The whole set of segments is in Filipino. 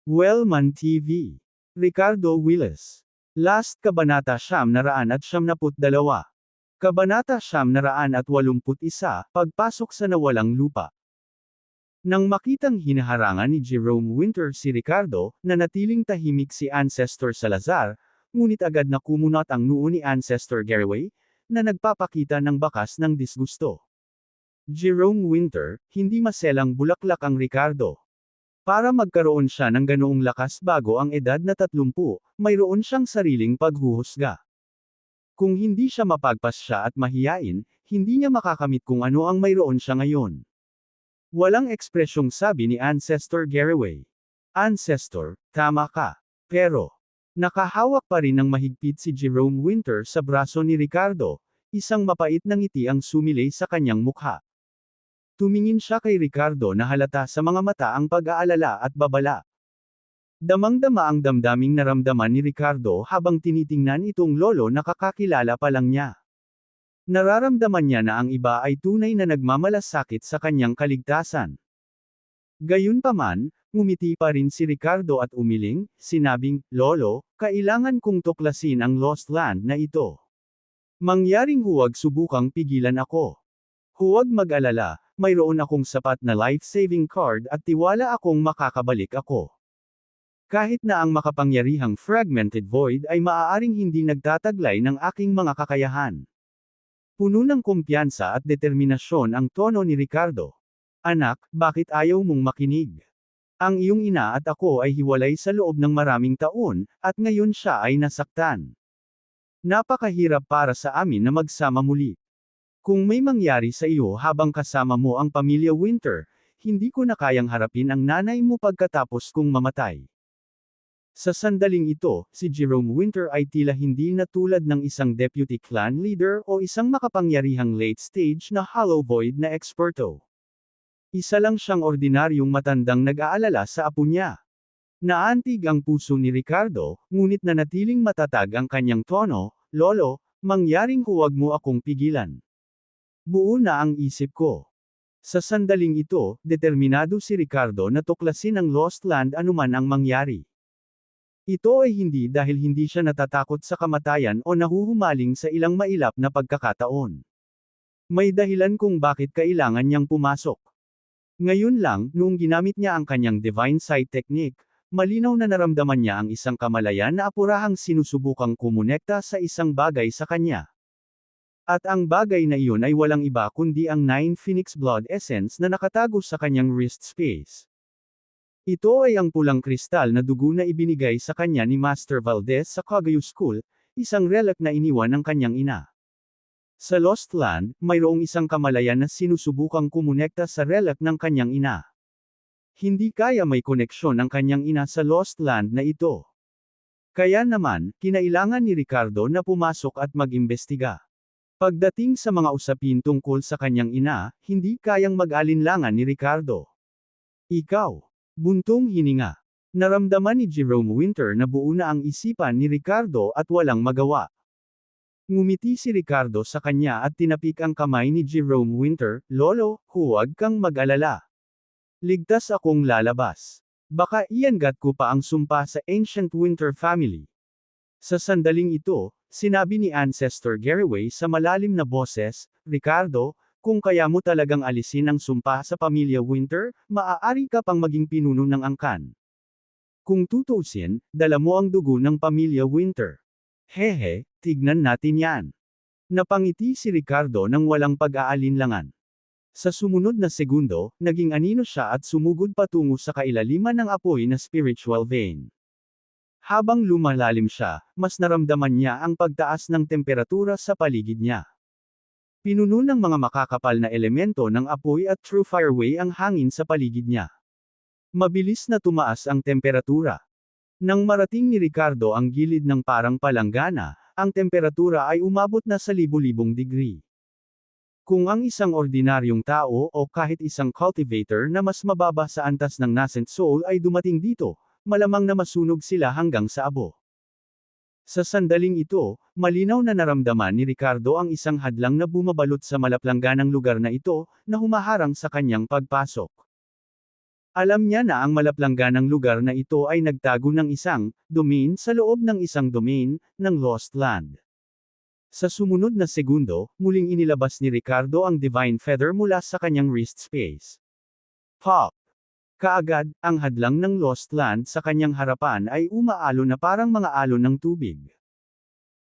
Wellman TV. Ricardo Willis. Last Kabanata 972. Kabanata 981, Pagpasok sa Nawalang Lupa. Nang makitang hinaharangan ni Jerome Winter si Ricardo, nanatiling tahimik si Ancestor Salazar, ngunit agad na kumunot ang noo ni Ancestor Garraway, na nagpapakita ng bakas ng disgusto. Jerome Winter, hindi maselang bulaklak ang Ricardo. Para magkaroon siya ng ganoong lakas bago ang edad na 30, mayroon siyang sariling paghuhusga. Kung hindi siya mapagpasya at mahiyain, hindi niya makakamit kung ano ang mayroon siya ngayon. Walang ekspresyong sabi ni Ancestor Garraway. Ancestor, tama ka. Pero, nakahawak pa rin ng mahigpit si Jerome Winter sa braso ni Ricardo, isang mapait na ngiti ang sumilay sa kanyang mukha. Tumingin siya kay Ricardo na halata sa mga mata ang pag-aalala at babala. Damang-dama ang damdaming naramdaman ni Ricardo habang tinitingnan itong lolo na kakakilala pa lang niya. Nararamdaman niya na ang iba ay tunay na nagmamalasakit sa kanyang kaligtasan. Gayunpaman, ngumiti pa rin si Ricardo at umiling, sinabing, "Lolo, kailangan kong tuklasin ang lost land na ito. Mangyaring huwag subukang pigilan ako. Huwag mag-alala, mayroon akong sapat na life-saving card at tiwala akong makakabalik ako. Kahit na ang makapangyarihang fragmented void ay maaaring hindi nagtataglay ng aking mga kakayahan." Puno ng kumpiyansa at determinasyon ang tono ni Ricardo. "Anak, bakit ayaw mong makinig? Ang iyong ina at ako ay hiwalay sa loob ng maraming taon, at ngayon siya ay nasaktan. Napakahirap para sa amin na magsama muli. Kung may mangyari sa iyo habang kasama mo ang pamilya Winter, hindi ko na kayang harapin ang nanay mo pagkatapos kong mamatay." Sa sandaling ito, si Jerome Winter ay tila hindi na tulad ng isang deputy clan leader o isang makapangyarihang late-stage na hollow void na eksperto. Isa lang siyang ordinaryong matandang nag-aalala sa apo niya. Naantig ang puso ni Ricardo, ngunit nanatiling matatag ang kanyang tono, "Lolo, mangyaring huwag mo akong pigilan. Buo na ang isip ko." Sa sandaling ito, determinado si Ricardo na tuklasin ang lost land anuman ang mangyari. Ito ay hindi dahil hindi siya natatakot sa kamatayan o nahuhumaling sa ilang mailap na pagkakataon. May dahilan kung bakit kailangan niyang pumasok. Ngayon lang, noong ginamit niya ang kanyang divine sight technique, malinaw na naramdaman niya ang isang kamalayan na apurahang sinusubukang kumonekta sa isang bagay sa kanya. At ang bagay na iyon ay walang iba kundi ang 9 Phoenix Blood Essence na nakatago sa kanyang wrist space. Ito ay ang pulang kristal na dugo na ibinigay sa kanya ni Master Valdez sa Cagayo School, isang relic na iniwan ng kanyang ina. Sa Lost Land, mayroong isang kamalayan na sinusubukang kumonekta sa relic ng kanyang ina. Hindi kaya may koneksyon ang kanyang ina sa Lost Land na ito. Kaya naman, kinailangan ni Ricardo na pumasok at mag-imbestiga. Pagdating sa mga usapin tungkol sa kanyang ina, hindi kayang mag-alinlangan ni Ricardo. "Ikaw." Buntong hininga. Naramdaman ni Jerome Winter na buo na ang isipan ni Ricardo at walang magawa. Ngumiti si Ricardo sa kanya at tinapik ang kamay ni Jerome Winter, "Lolo, huwag kang mag-alala. Ligtas akong lalabas. Baka iangat ko pa ang sumpa sa Ancient Winter family." Sa sandaling ito, sinabi ni Ancestor Garraway sa malalim na boses, "Ricardo, kung kaya mo talagang alisin ang sumpa sa pamilya Winter, maaari ka pang maging pinuno ng angkan. Kung tutuusin, dala mo ang dugo ng pamilya Winter. Hehe, tignan natin yan." Napangiti si Ricardo nang walang pag-aalinlangan. Sa sumunod na segundo, naging anino siya at sumugod patungo sa kailaliman ng apoy na spiritual vein. Habang lumalalim siya, mas naramdaman niya ang pagtaas ng temperatura sa paligid niya. Pinuno ng mga makakapal na elemento ng apoy at true fireway ang hangin sa paligid niya. Mabilis na tumaas ang temperatura. Nang marating ni Ricardo ang gilid ng parang palanggana, ang temperatura ay umabot na sa libu-libong degree. Kung ang isang ordinaryong tao o kahit isang cultivator na mas mababa sa antas ng nascent soul ay dumating dito, malamang na masunog sila hanggang sa abo. Sa sandaling ito, malinaw na naramdaman ni Ricardo ang isang hadlang na bumabalot sa malaplangganang lugar na ito, na humaharang sa kanyang pagpasok. Alam niya na ang malaplangganang lugar na ito ay nagtago ng isang domain sa loob ng isang domain ng Lost Land. Sa sumunod na segundo, muling inilabas ni Ricardo ang Divine Feather mula sa kanyang wrist space. Pop! Kaagad, ang hadlang ng Lost Land sa kanyang harapan ay umaalo na parang mga alon ng tubig.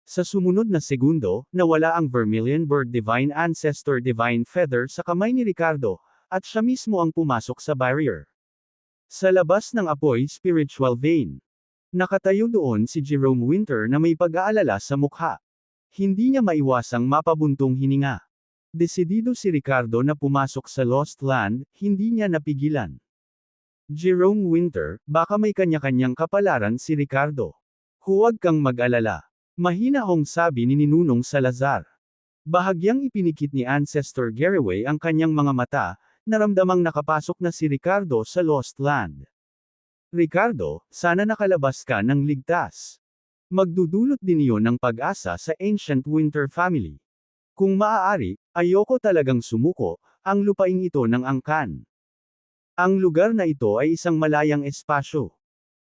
Sa sumunod na segundo, nawala ang Vermilion Bird Divine Ancestor Divine Feather sa kamay ni Ricardo, at siya mismo ang pumasok sa barrier. Sa labas ng apoy spiritual vein. Nakatayo doon si Jerome Winter na may pag-aalala sa mukha. Hindi niya maiwasang mapabuntong hininga. Desidido si Ricardo na pumasok sa Lost Land, hindi niya napigilan. Jerome Winter, baka may kanya-kanyang kapalaran si Ricardo. Huwag kang mag-alala. Mahinahong sabi ni Ninunong Salazar. Bahagyang ipinikit ni Ancestor Garraway ang kanyang mga mata, naramdamang nakapasok na si Ricardo sa Lost Land. Ricardo, sana nakalabas ka ng ligtas. Magdudulot din iyon ng pag-asa sa Ancient Winter family. Kung maaari, ayoko talagang sumuko, ang lupaing ito ng angkan. Ang lugar na ito ay isang malayang espasyo.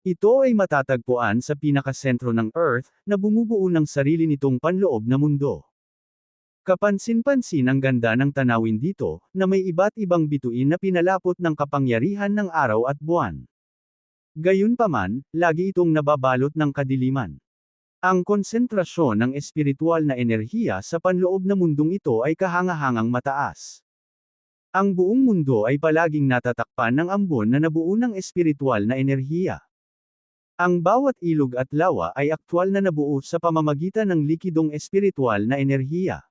Ito ay matatagpuan sa pinakasentro ng Earth, na bumubuo ng sarili nitong panloob na mundo. Kapansin-pansin ang ganda ng tanawin dito, na may iba't ibang bituin na pinalapot ng kapangyarihan ng araw at buwan. Gayunpaman, lagi itong nababalot ng kadiliman. Ang konsentrasyon ng espiritual na enerhiya sa panloob na mundong ito ay kahangahangang mataas. Ang buong mundo ay palaging natatakpan ng ambon na nabuo ng espiritual na enerhiya. Ang bawat ilog at lawa ay aktwal na nabuo sa pamamagitan ng likidong espiritual na enerhiya.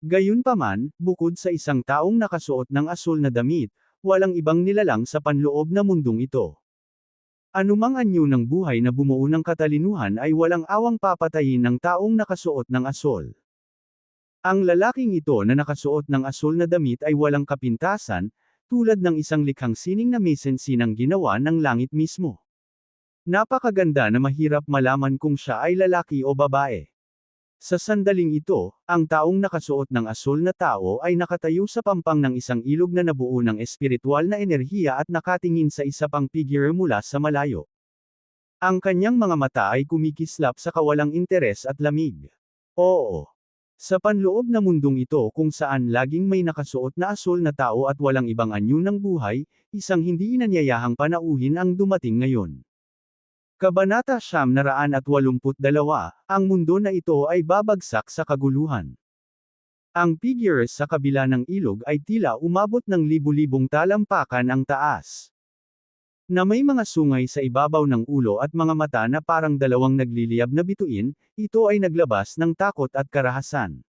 Gayunpaman, bukod sa isang taong nakasuot ng asul na damit, walang ibang nilalang sa panloob na mundong ito. Anumang anyo ng buhay na bumuo ng katalinuhan ay walang awang papatayin ng taong nakasuot ng asul. Ang lalaking ito na nakasuot ng asul na damit ay walang kapintasan, tulad ng isang likhang sining na may sensinang ginawa ng langit mismo. Napakaganda na mahirap malaman kung siya ay lalaki o babae. Sa sandaling ito, ang taong nakasuot ng asul na tao ay nakatayo sa pampang ng isang ilog na nabuo ng espiritual na enerhiya at nakatingin sa isa pang figure mula sa malayo. Ang kanyang mga mata ay kumikislap sa kawalang interes at lamig. Oo. Sa panloob na mundong ito kung saan laging may nakasuot na asul na tao at walang ibang anyo ng buhay, isang hindi inanyayahang panauhin ang dumating ngayon. Kabanata 982, ang mundo na ito ay babagsak sa kaguluhan. Ang figures sa kabila ng ilog ay tila umabot ng libu-libong talampakan ang taas. Na may mga sungay sa ibabaw ng ulo at mga mata na parang dalawang nagliliyab na bituin, ito ay naglabas ng takot at karahasan.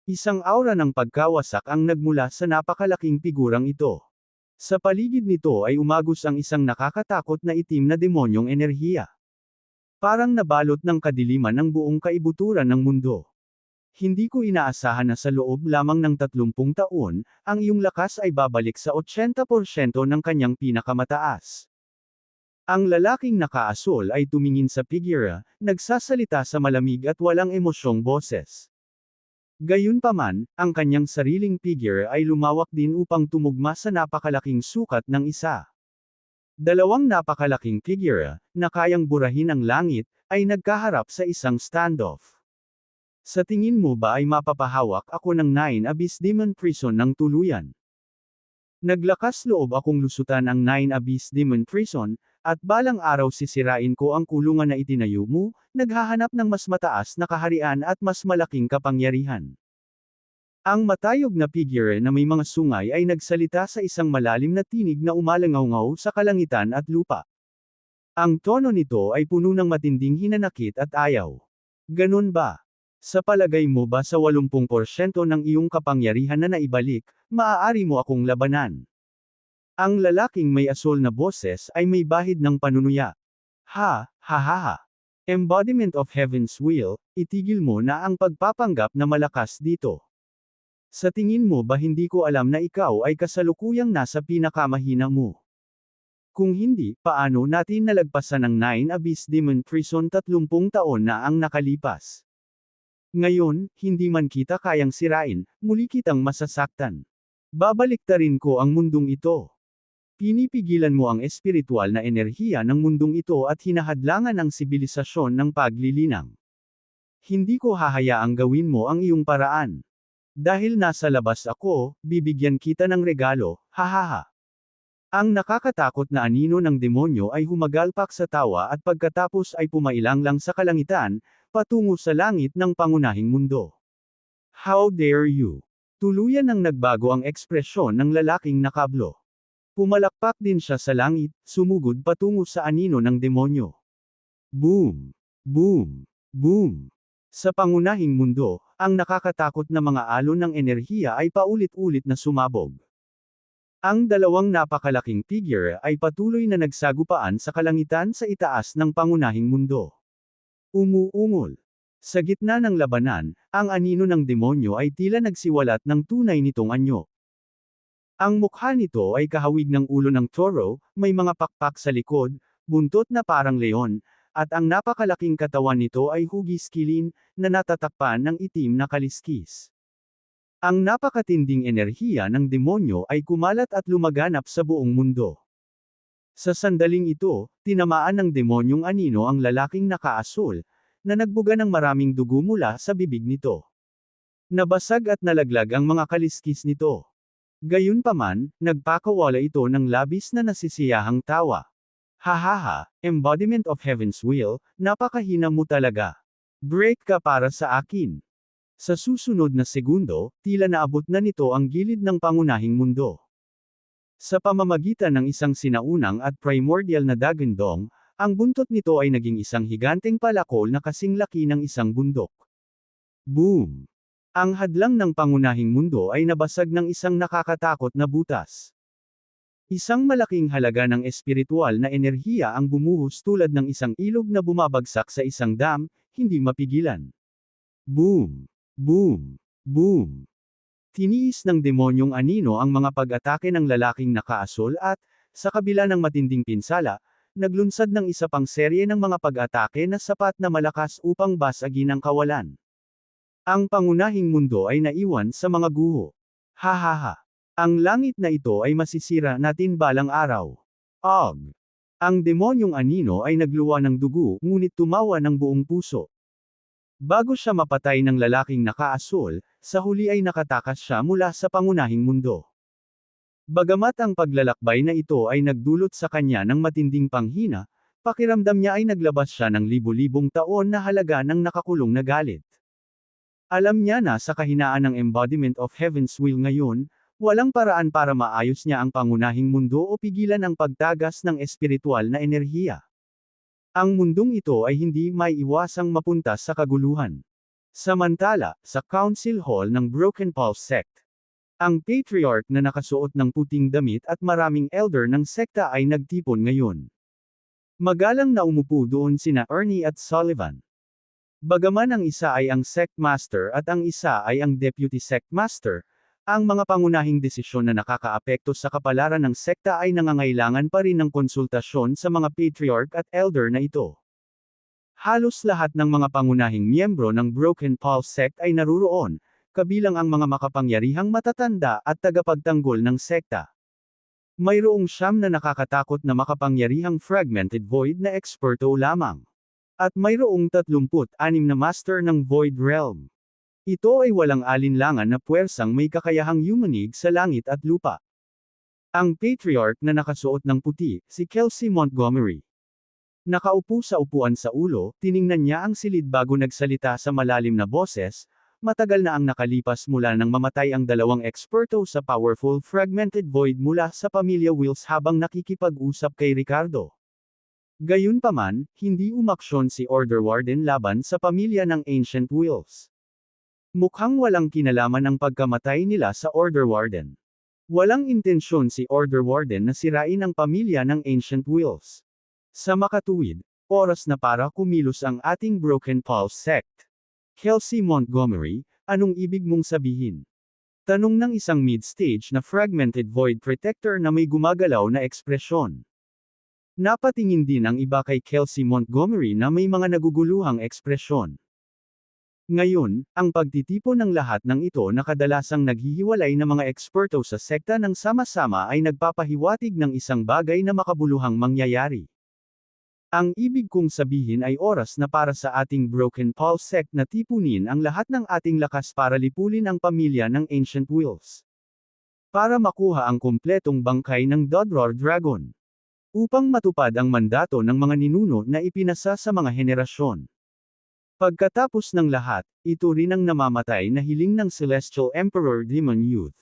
Isang aura ng pagkawasak ang nagmula sa napakalaking figurang ito. Sa paligid nito ay umagos ang isang nakakatakot na itim na demonyong enerhiya. Parang nabalot ng kadiliman ang buong kaibuturan ng mundo. Hindi ko inaasahan na sa loob lamang ng 30 taon, ang iyong lakas ay babalik sa 80% ng kanyang pinakamataas. Ang lalaking nakaasul ay tumingin sa figura, nagsasalita sa malamig at walang emosyong boses. Gayunpaman, ang kanyang sariling figure ay lumawak din upang tumugma sa napakalaking sukat ng isa. Dalawang napakalaking figure, na kayang burahin ang langit, ay nagkaharap sa isang standoff. Sa tingin mo ba ay mapapahawak ako ng 9 Abyss Demon Prison ng tuluyan? Naglakas loob akong lusutan ang 9 Abyss Demon Prison, at balang araw sisirain ko ang kulungan na itinayo mo, naghahanap ng mas mataas na kaharian at mas malaking kapangyarihan. Ang matayog na figure na may mga sungay ay nagsalita sa isang malalim na tinig na umalangaw-ngaw sa kalangitan at lupa. Ang tono nito ay puno ng matinding hinanakit at ayaw. Ganun ba? Sa palagay mo ba sa 80% ng iyong kapangyarihan na naibalik, maaari mo akong labanan? Ang lalaking may asul na boses ay may bahid ng panunuya. Ha, ha ha ha. Embodiment of Heaven's Will, itigil mo na ang pagpapanggap na malakas dito. Sa tingin mo ba hindi ko alam na ikaw ay kasalukuyang nasa pinakamahina mo? Kung hindi, paano natin nalagpasan ng 9 Abyss Demon Prison 30 taon na ang nakalipas? Ngayon, hindi man kita kayang sirain, muli kitang masasaktan. Babaliktarin ko ang mundong ito. Pinipigilan mo ang espiritual na enerhiya ng mundong ito at hinahadlangan ang sibilisasyon ng paglilinang. Hindi ko hahayaang gawin mo ang iyong paraan. Dahil nasa labas ako, bibigyan kita ng regalo, hahaha. Ang nakakatakot na anino ng demonyo ay humagalpak sa tawa at pagkatapos ay pumailang lang sa kalangitan, patungo sa langit ng pangunahing mundo. How dare you? Tuluyan nang nagbago ang ekspresyon ng lalaking nakablo. Pumalakpak din siya sa langit, sumugod patungo sa anino ng demonyo. Boom! Boom! Boom! Sa pangunahing mundo, ang nakakatakot na mga alon ng enerhiya ay paulit-ulit na sumabog. Ang dalawang napakalaking figure ay patuloy na nagsagupaan sa kalangitan sa itaas ng pangunahing mundo. Umuungol. Sa gitna ng labanan, ang anino ng demonyo ay tila nagsiwalat ng tunay nitong anyo. Ang mukha nito ay kahawig ng ulo ng toro, may mga pakpak sa likod, buntot na parang leon, at ang napakalaking katawan nito ay hugis-kilin, na natatakpan ng itim na kaliskis. Ang napakatinding enerhiya ng demonyo ay kumalat at lumaganap sa buong mundo. Sa sandaling ito, tinamaan ng demonyong anino ang lalaking nakaasul, na nagbuga ng maraming dugo mula sa bibig nito. Nabasag at nalaglag ang mga kaliskis nito. Gayunpaman, nagpakawala ito ng labis na nasisiyahang tawa. Hahaha, embodiment of heaven's will, napakahina mo talaga. Break ka para sa akin. Sa susunod na segundo, tila naabot na nito ang gilid ng pangunahing mundo. Sa pamamagitan ng isang sinaunang at primordial na dagandong, ang buntot nito ay naging isang higanteng palakol na kasing laki ng isang bundok. Boom! Ang hadlang ng pangunahing mundo ay nabasag ng isang nakakatakot na butas. Isang malaking halaga ng espiritual na enerhiya ang bumuhos tulad ng isang ilog na bumabagsak sa isang dam, hindi mapigilan. Boom! Boom! Boom! Tiniis ng demonyong anino ang mga pag-atake ng lalaking nakaasul at, sa kabila ng matinding pinsala, naglunsad ng isa pang serye ng mga pag-atake na sapat na malakas upang basagin ang kawalan. Ang pangunahing mundo ay naiwan sa mga guho. Hahaha! Ang langit na ito ay masisira natin balang araw. Og! Ang demonyong anino ay nagluwa ng dugo, ngunit tumawa ng buong puso. Bago siya mapatay ng lalaking nakaasul, sa huli ay nakatakas siya mula sa pangunahing mundo. Bagamat ang paglalakbay na ito ay nagdulot sa kanya ng matinding panghina, pakiramdam niya ay naglabas siya ng libu-libong taon na halaga ng nakakulong na galit. Alam niya na sa kahinaan ng embodiment of heaven's will ngayon, walang paraan para maayos niya ang pangunahing mundo o pigilan ang pagtagas ng espiritual na enerhiya. Ang mundong ito ay hindi maiiwasang mapunta sa kaguluhan. Samantala, sa Council Hall ng Broken Pulse Sect, ang patriarch na nakasuot ng puting damit at maraming elder ng sekta ay nagtipon ngayon. Magalang na umupo doon sina Ernie at Sullivan. Bagaman ang isa ay ang sect master at ang isa ay ang deputy sect master, ang mga pangunahing desisyon na nakakaapekto sa kapalaran ng sekta ay nangangailangan pa rin ng konsultasyon sa mga patriarch at elder na ito. Halos lahat ng mga pangunahing miyembro ng Broken Pulse Sect ay naruroon, kabilang ang mga makapangyarihang matatanda at tagapagtanggol ng sekta. Mayroong 9 na nakakatakot na makapangyarihang fragmented void na eksperto lamang. At mayroong 36 na master ng Void Realm. Ito ay walang alinlangan na puwersang may kakayahang yumanig sa langit at lupa. Ang patriarch na nakasuot ng puti, si Kelsey Montgomery. Nakaupo sa upuan sa ulo, tiningnan niya ang silid bago nagsalita sa malalim na boses, matagal na ang nakalipas mula nang mamatay ang dalawang eksperto sa powerful fragmented void mula sa pamilya Wills habang nakikipag-usap kay Ricardo. Gayunpaman, hindi umaksyon si Order Warden laban sa pamilya ng Ancient Wills. Mukhang walang kinalaman ang pagkamatay nila sa Order Warden. Walang intensyon si Order Warden na sirain ang pamilya ng Ancient Wills. Sa makatuwid, oras na para kumilos ang ating Broken Pulse Sect. Kelsey Montgomery, anong ibig mong sabihin? Tanong ng isang mid-stage na fragmented void protector na may gumagalaw na ekspresyon. Napatingin din ang iba kay Kelsey Montgomery na may mga naguguluhang ekspresyon. Ngayon, ang pagtitipon ng lahat ng ito na kadalasang naghihiwalay na mga eksperto sa sekta ng sama-sama ay nagpapahiwatig ng isang bagay na makabuluhang mangyayari. Ang ibig kong sabihin ay oras na para sa ating Broken Paul sect na tipunin ang lahat ng ating lakas para lipulin ang pamilya ng Ancient Wills. Para makuha ang kumpletong bangkay ng Dodror Dragon. Upang matupad ang mandato ng mga ninuno na ipinasa sa mga henerasyon. Pagkatapos ng lahat, ito rin ang namamatay na hiling ng Celestial Emperor Demon Youth.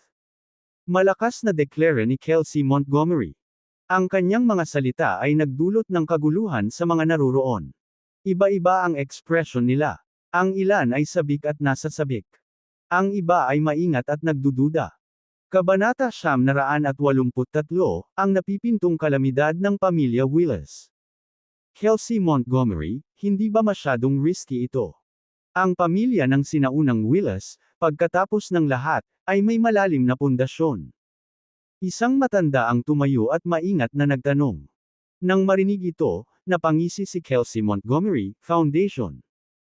Malakas na deklara ni Kelsey Montgomery. Ang kanyang mga salita ay nagdulot ng kaguluhan sa mga naroroon. Iba-iba ang ekspresyon nila. Ang ilan ay sabik at nasa sabik. Ang iba ay maingat at nagdududa. Kabanata 983, ang napipintong kalamidad ng pamilya Willis. Kelsey Montgomery, hindi ba masyadong risky ito? Ang pamilya ng sinaunang Willis, pagkatapos ng lahat, ay may malalim na pundasyon. Isang matanda ang tumayo at maingat na nagtanong. Nang marinig ito, napangisi si Kelsey Montgomery, Foundation.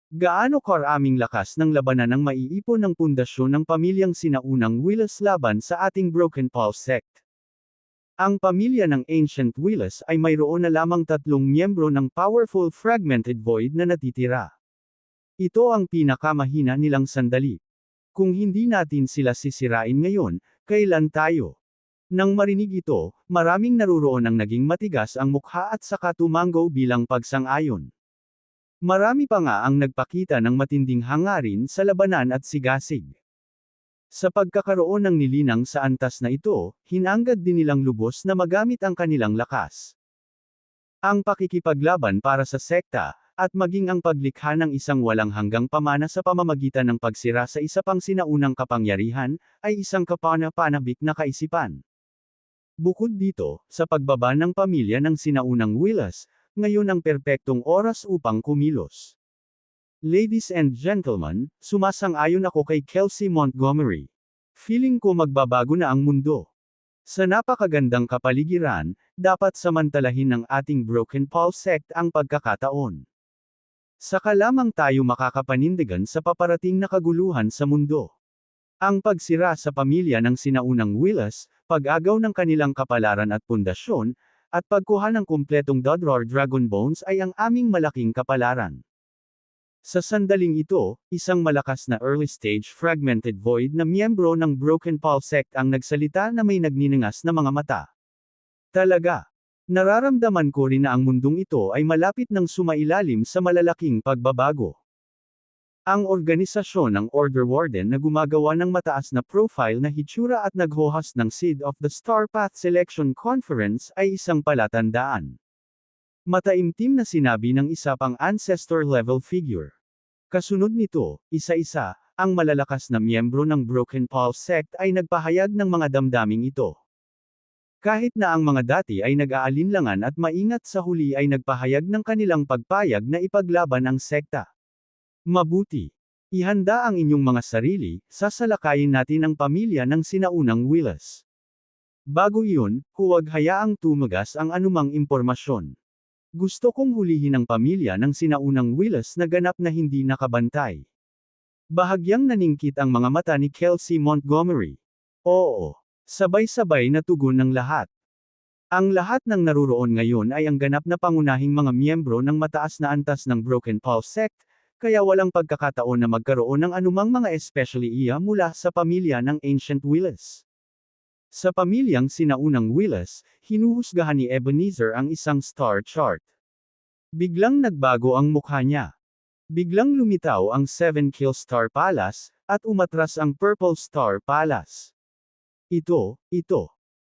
Gaano karaming lakas ng labanan ang maiipon ng pundasyon ng pamilyang sinaunang Willis laban sa ating Broken Paul sect? Ang pamilya ng Ancient Willis ay mayroon na lamang 3 miyembro ng Powerful Fragmented Void na natitira. Ito ang pinakamahina nilang sandali. Kung hindi natin sila sisirain ngayon, kailan tayo? Nang marinig ito, maraming naruroon ang naging matigas ang mukha at saka tumango bilang pagsang-ayon. Marami pa nga ang nagpakita ng matinding hangarin sa labanan at sigasig. Sa pagkakaroon ng nilinang sa antas na ito, hinanggad din nilang lubos na magamit ang kanilang lakas. Ang pakikipaglaban para sa sekta, at maging ang paglikha ng isang walang hanggang pamana sa pamamagitan ng pagsira sa isa pang sinaunang kapangyarihan, ay isang kapana-panabik na kaisipan. Bukod dito, sa pagbaba ng pamilya ng sinaunang Willis, ngayon ang perpektong oras upang kumilos. Ladies and gentlemen, sumasang-ayon ako kay Kelsey Montgomery. Feeling ko magbabago na ang mundo. Sa napakagandang kapaligiran, dapat samantalahin ng ating Broken Paul sect ang pagkakataon. Saka lamang tayo makakapanindigan sa paparating na kaguluhan sa mundo. Ang pagsira sa pamilya ng sinaunang Willis, pag-agaw ng kanilang kapalaran at pundasyon, at pagkuha ng kumpletong Dodror Dragon Bones ay ang aming malaking kapalaran. Sa sandaling ito, isang malakas na early-stage fragmented void na miyembro ng Broken Paul sect ang nagsalita na may nagniningas na mga mata. Talaga. Nararamdaman ko rin na ang mundong ito ay malapit ng sumailalim sa malalaking pagbabago. Ang organisasyon ng Order Warden na gumagawa ng mataas na profile na hitsura at naghohost ng Seed of the Star Path Selection Conference ay isang palatandaan. Mataimtim na sinabi ng isa pang ancestor-level figure. Kasunod nito, isa-isa, ang malalakas na miyembro ng Broken Paul sect ay nagpahayag ng mga damdaming ito. Kahit na ang mga dati ay nag-aalinlangan at maingat sa huli ay nagpahayag ng kanilang pagpayag na ipaglaban ang sekta. Mabuti. Ihanda ang inyong mga sarili, sasalakayin natin ang pamilya ng sinaunang Willis. Bago iyon, huwag hayaang tumagas ang anumang impormasyon. Gusto kong hulihin ang pamilya ng sinaunang Willis na ganap na hindi nakabantay. Bahagyang naningkit ang mga mata ni Kelsey Montgomery. Oo. Sabay-sabay na tugon ng lahat. Ang lahat ng naruroon ngayon ay ang ganap na pangunahing mga miyembro ng mataas na antas ng Broken Paul sect, kaya walang pagkakataon na magkaroon ng anumang mga especially iya mula sa pamilya ng Ancient Willis. Sa pamilyang sinaunang Willis, hinuhusgahan ni Ebenezer ang isang star chart. Biglang nagbago ang mukha niya. Biglang lumitaw ang 7 Kill Star Palace, at umatras ang Purple Star Palace. Ito.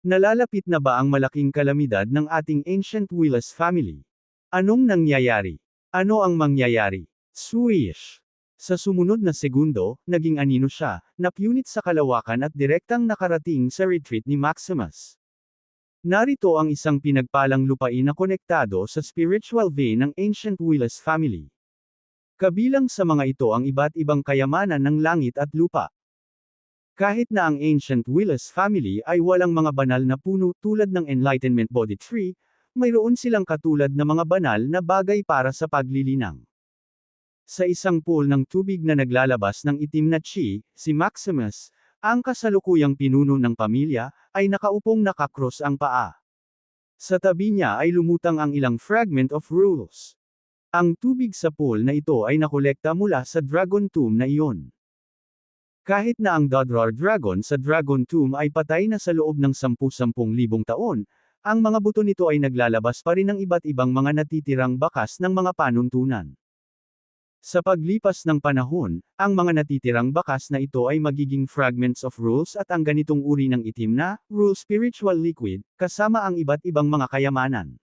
Nalalapit na ba ang malaking kalamidad ng ating Ancient Willis family? Anong nangyayari? Ano ang mangyayari? Swish! Sa sumunod na segundo, naging anino siya, napunit sa kalawakan at direktang nakarating sa retreat ni Maximus. Narito ang isang pinagpalang lupain na konektado sa spiritual vein ng Ancient Willis family. Kabilang sa mga ito ang iba't ibang kayamanan ng langit at lupa. Kahit na ang Ancient Willis family ay walang mga banal na puno tulad ng Enlightenment Body Tree, mayroon silang katulad na mga banal na bagay para sa paglilinang. Sa isang pool ng tubig na naglalabas ng itim na chi, si Maximus, ang kasalukuyang pinuno ng pamilya, ay nakaupong nakakross ang paa. Sa tabi niya ay lumutang ang ilang fragment of rules. Ang tubig sa pool na ito ay nakolekta mula sa Dragon Tomb na iyon. Kahit na ang Dodrar Dragon sa Dragon Tomb ay patay na sa loob ng 10,000 taon, ang mga buto nito ay naglalabas pa rin ng iba't ibang mga natitirang bakas ng mga panuntunan. Sa paglipas ng panahon, ang mga natitirang bakas na ito ay magiging fragments of rules at ang ganitong uri ng itim na, rule spiritual liquid, kasama ang iba't ibang mga kayamanan.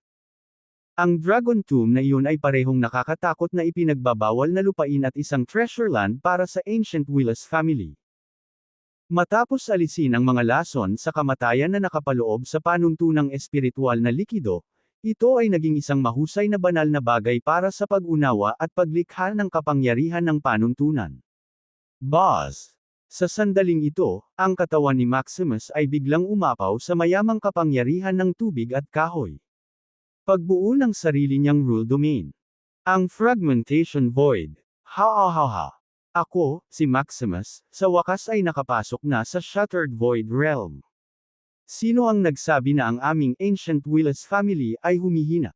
Ang Dragon Tomb na iyon ay parehong nakakatakot na ipinagbabawal na lupain at isang treasure land para sa Ancient Willis family. Matapos alisin ang mga lason sa kamatayan na nakapaloob sa panuntunang espiritual na likido, ito ay naging isang mahusay na banal na bagay para sa pag-unawa at paglikha ng kapangyarihan ng panuntunan. Boss! Sa sandaling ito, ang katawan ni Maximus ay biglang umapaw sa mayamang kapangyarihan ng tubig at kahoy. Pagbuo ng sarili niyang rule domain. Ang Fragmentation Void. Ha. Ako, si Maximus, sa wakas ay nakapasok na sa Shattered Void Realm. Sino ang nagsabi na ang aming Ancient Willis family ay humihina?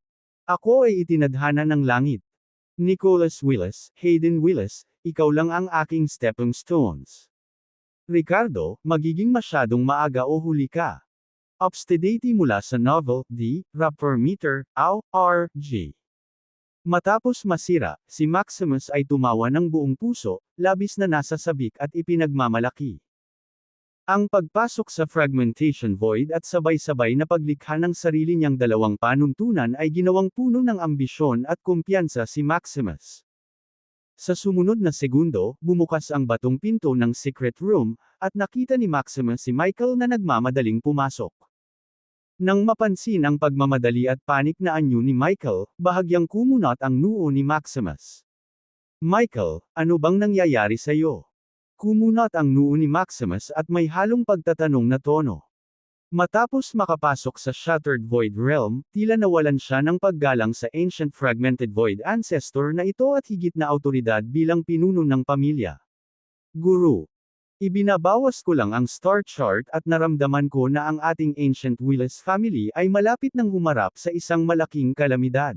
Ako ay itinadhana ng langit. Nicholas Willis, Hayden Willis, ikaw lang ang aking stepping stones. Ricardo, magiging masyadong maaga o huli ka. Obstedati mula sa novel, The Rapper Meter, R.J. Matapos masira, si Maximus ay tumawa ng buong puso, labis na nasa sabik at ipinagmamalaki. Ang pagpasok sa Fragmentation Void at sabay-sabay na paglikha ng sarili niyang dalawang panuntunan ay ginawang puno ng ambisyon at kumpiyansa si Maximus. Sa sumunod na segundo, bumukas ang batong pinto ng secret room, at nakita ni Maximus si Michael na nagmamadaling pumasok. Nang mapansin ang pagmamadali at panik na anyo ni Michael, bahagyang kumunat ang noo ni Maximus. Michael, ano bang nangyayari sa iyo? Kumunat ang noo ni Maximus at may halong pagtatanong na tono. Matapos makapasok sa Shattered Void Realm, tila nawalan siya ng paggalang sa Ancient Fragmented Void Ancestor na ito at higit na autoridad bilang pinuno ng pamilya. Guru. Ibinabawas ko lang ang star chart at naramdaman ko na ang ating Ancient Willis family ay malapit ng humarap sa isang malaking kalamidad.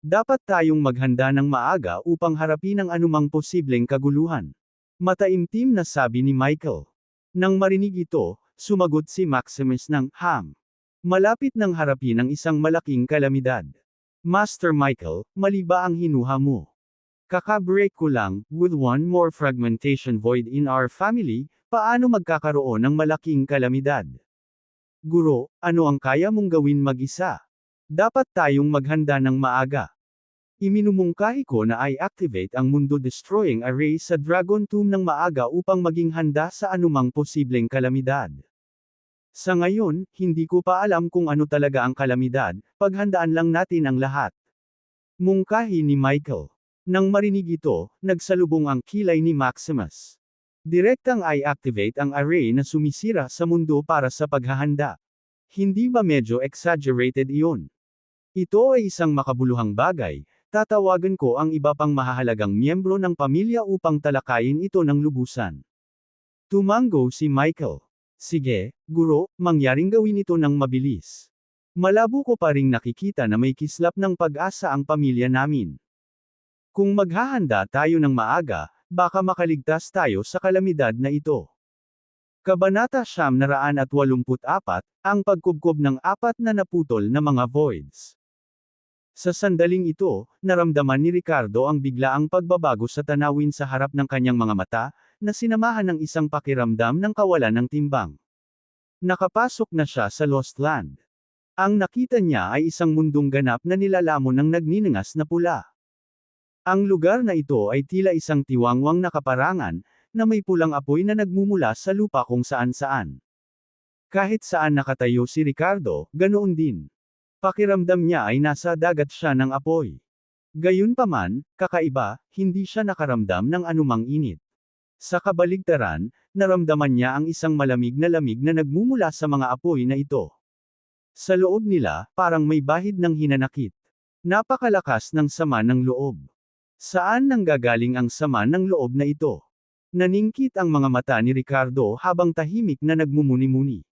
Dapat tayong maghanda ng maaga upang harapin ang anumang posibleng kaguluhan. Mataimtim na sabi ni Michael. Nang marinig ito, sumagot si Maximus ng, malapit nang harapin ang isang malaking kalamidad. Master Michael, mali ba ang hinuha mo? Kakabreak ko lang, with one more fragmentation void in our family, paano magkakaroon ng malaking kalamidad? Guro, ano ang kaya mong gawin mag-isa? Dapat tayong maghanda ng maaga. Iminumungkahi ko na i-activate ang mundo-destroying array sa Dragon Tomb ng maaga upang maging handa sa anumang posibleng kalamidad. Sa ngayon, hindi ko pa alam kung ano talaga ang kalamidad, paghandaan lang natin ang lahat. Mungkahi ni Michael. Nang marinig ito, nagsalubong ang kilay ni Maximus. Direktang i-activate ang array na sumisira sa mundo para sa paghahanda. Hindi ba medyo exaggerated iyon? Ito ay isang makabuluhang bagay. Tatawagan ko ang iba pang mahahalagang miyembro ng pamilya upang talakayin ito ng lubusan. Tumango si Michael. Sige, guro, mangyaring gawin ito ng mabilis. Malabo ko pa ring nakikita na may kislap ng pag-asa ang pamilya namin. Kung maghahanda tayo ng maaga, baka makaligtas tayo sa kalamidad na ito. Kabanata 984, ang pagkubkob ng apat na naputol na mga voids. Sa sandaling ito, naramdaman ni Ricardo ang biglaang pagbabago sa tanawin sa harap ng kanyang mga mata, na sinamahan ng isang pakiramdam ng kawalan ng timbang. Nakapasok na siya sa Lost Land. Ang nakita niya ay isang mundong ganap na nilalamon ng nagniningas na pula. Ang lugar na ito ay tila isang tiwangwang na kaparangan, na may pulang apoy na nagmumula sa lupa kung saan-saan. Kahit saan nakatayo si Ricardo, ganoon din. Pakiramdam niya ay nasa dagat siya ng apoy. Gayunpaman, kakaiba, hindi siya nakaramdam ng anumang init. Sa kabaligtaran, naramdaman niya ang isang malamig na nagmumula sa mga apoy na ito. Sa loob nila, parang may bahid ng hinanakit. Napakalakas ng sama ng loob. Saan nanggagaling ang sama ng loob na ito? Naningkit ang mga mata ni Ricardo habang tahimik na nagmumuni-muni.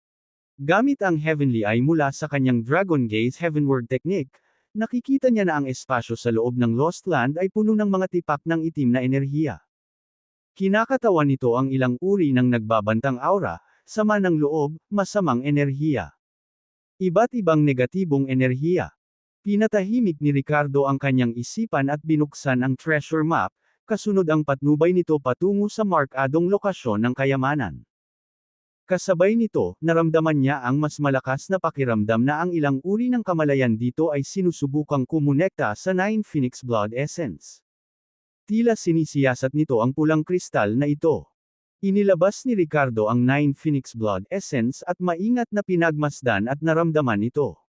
Gamit ang heavenly eye mula sa kanyang dragon gaze heavenward technique, nakikita niya na ang espasyo sa loob ng Lost Land ay puno ng mga tipak ng itim na enerhiya. Kinakatawan nito ang ilang uri ng nagbabantang aura, sama ng loob, masamang enerhiya. Iba't ibang negatibong enerhiya. Pinatahimik ni Ricardo ang kanyang isipan at binuksan ang treasure map, kasunod ang patnubay nito patungo sa markadong lokasyon ng kayamanan. Kasabay nito, naramdaman niya ang mas malakas na pakiramdam na ang ilang uri ng kamalayan dito ay sinusubukang kumonekta sa Nine Phoenix Blood Essence. Tila sinisiyasat nito ang pulang kristal na ito. Inilabas ni Ricardo ang Nine Phoenix Blood Essence at maingat na pinagmasdan at naramdaman ito.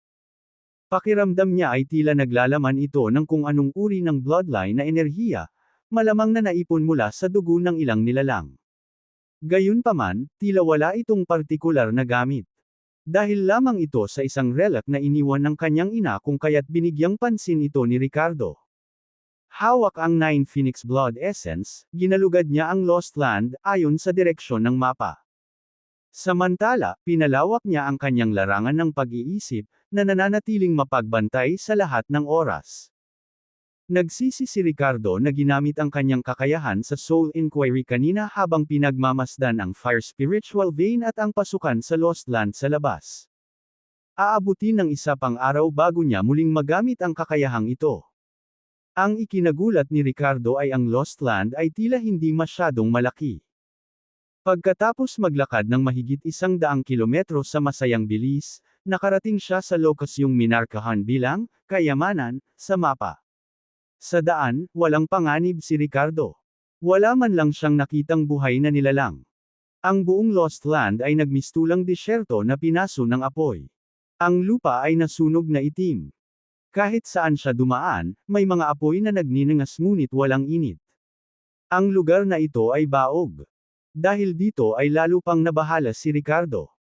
Pakiramdam niya ay tila naglalaman ito ng kung anong uri ng bloodline na enerhiya, malamang na naipon mula sa dugo ng ilang nilalang. Gayunpaman, tila wala itong partikular na gamit. Dahil lamang ito sa isang relic na iniwan ng kanyang ina kung kaya't binigyang pansin ito ni Ricardo. Hawak ang Nine Phoenix Blood Essence, ginalugad niya ang Lost Land ayon sa direksyon ng mapa. Samantala, pinalawak niya ang kanyang larangan ng pag-iisip, na nananatiling mapagbantay sa lahat ng oras. Nagsisi si Ricardo na ginamit ang kanyang kakayahan sa Soul Inquiry kanina habang pinagmamasdan ang Fire Spiritual Vein at ang pasukan sa Lost Land sa labas. Aabutin ng isa pang araw bago niya muling magamit ang kakayahang ito. Ang ikinagulat ni Ricardo ay ang Lost Land ay tila hindi masyadong malaki. Pagkatapos maglakad ng mahigit 100 kilometro sa masayang bilis, nakarating siya sa lokasyong minarkahan bilang kayamanan sa mapa. Sa daan, walang panganib si Ricardo. Wala man lang siyang nakitang buhay na nilalang. Ang buong Lost Land ay nagmistulang disyerto na pinaso ng apoy. Ang lupa ay nasunog na itim. Kahit saan siya dumaan, may mga apoy na nagninangas ngunit walang init. Ang lugar na ito ay baog. Dahil dito ay lalo pang nabahala si Ricardo.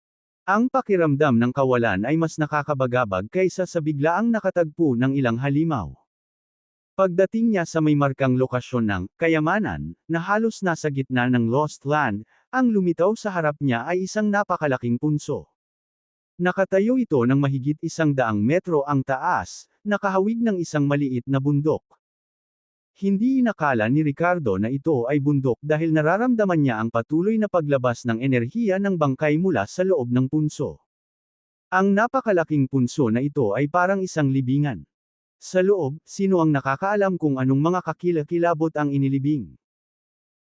Ang pakiramdam ng kawalan ay mas nakakabagabag kaysa sa biglaang nakatagpo ng ilang halimaw. Pagdating niya sa may markang lokasyon ng kayamanan, na halos nasa gitna ng Lost Land, ang lumitaw sa harap niya ay isang napakalaking punso. Nakatayo ito ng mahigit 100 metro ang taas, nakahawig ng isang maliit na bundok. Hindi inakala ni Ricardo na ito ay bundok dahil nararamdaman niya ang patuloy na paglabas ng enerhiya ng bangkay mula sa loob ng punso. Ang napakalaking punso na ito ay parang isang libingan. Sa loob, sino ang nakakaalam kung anong mga kakilakilabot ang inilibing?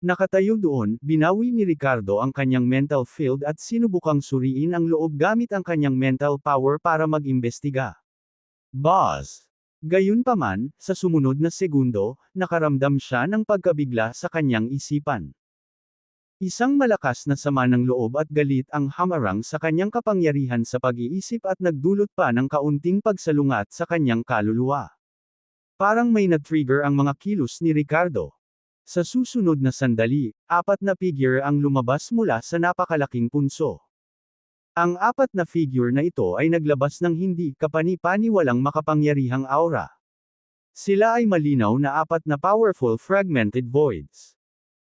Nakatayo doon, binawi ni Ricardo ang kanyang mental field at sinubukang suriin ang loob gamit ang kanyang mental power para mag-imbestiga. Boss! Gayunpaman, sa sumunod na segundo, nakaramdam siya ng pagkabigla sa kanyang isipan. Isang malakas na sama ng loob at galit ang hamarang sa kanyang kapangyarihan sa pag-iisip at nagdulot pa ng kaunting pagsalungat sa kanyang kaluluwa. Parang may na-trigger ang mga kilos ni Ricardo. Sa susunod na sandali, 4 na figure ang lumabas mula sa napakalaking punso. Ang 4 na figure na ito ay naglabas ng hindi kapani-paniwalang makapangyarihang aura. Sila ay malinaw na 4 na powerful fragmented voids.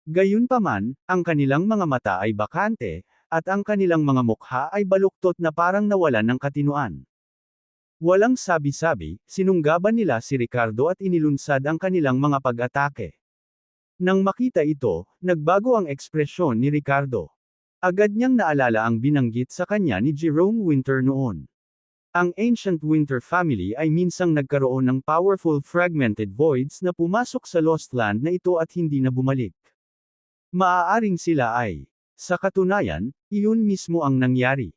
Gayunpaman, ang kanilang mga mata ay bakante, at ang kanilang mga mukha ay baluktot na parang nawalan ng katinuan. Walang sabi-sabi, sinunggaban nila si Ricardo at inilunsad ang kanilang mga pag-atake. Nang makita ito, nagbago ang ekspresyon ni Ricardo. Agad niyang naalala ang binanggit sa kanya ni Jerome Winter noon. Ang Ancient Winter family ay minsang nagkaroon ng powerful fragmented voids na pumasok sa Lost Land na ito at hindi na bumalik. Maaaring sila ay, sa katunayan, iyon mismo ang nangyari.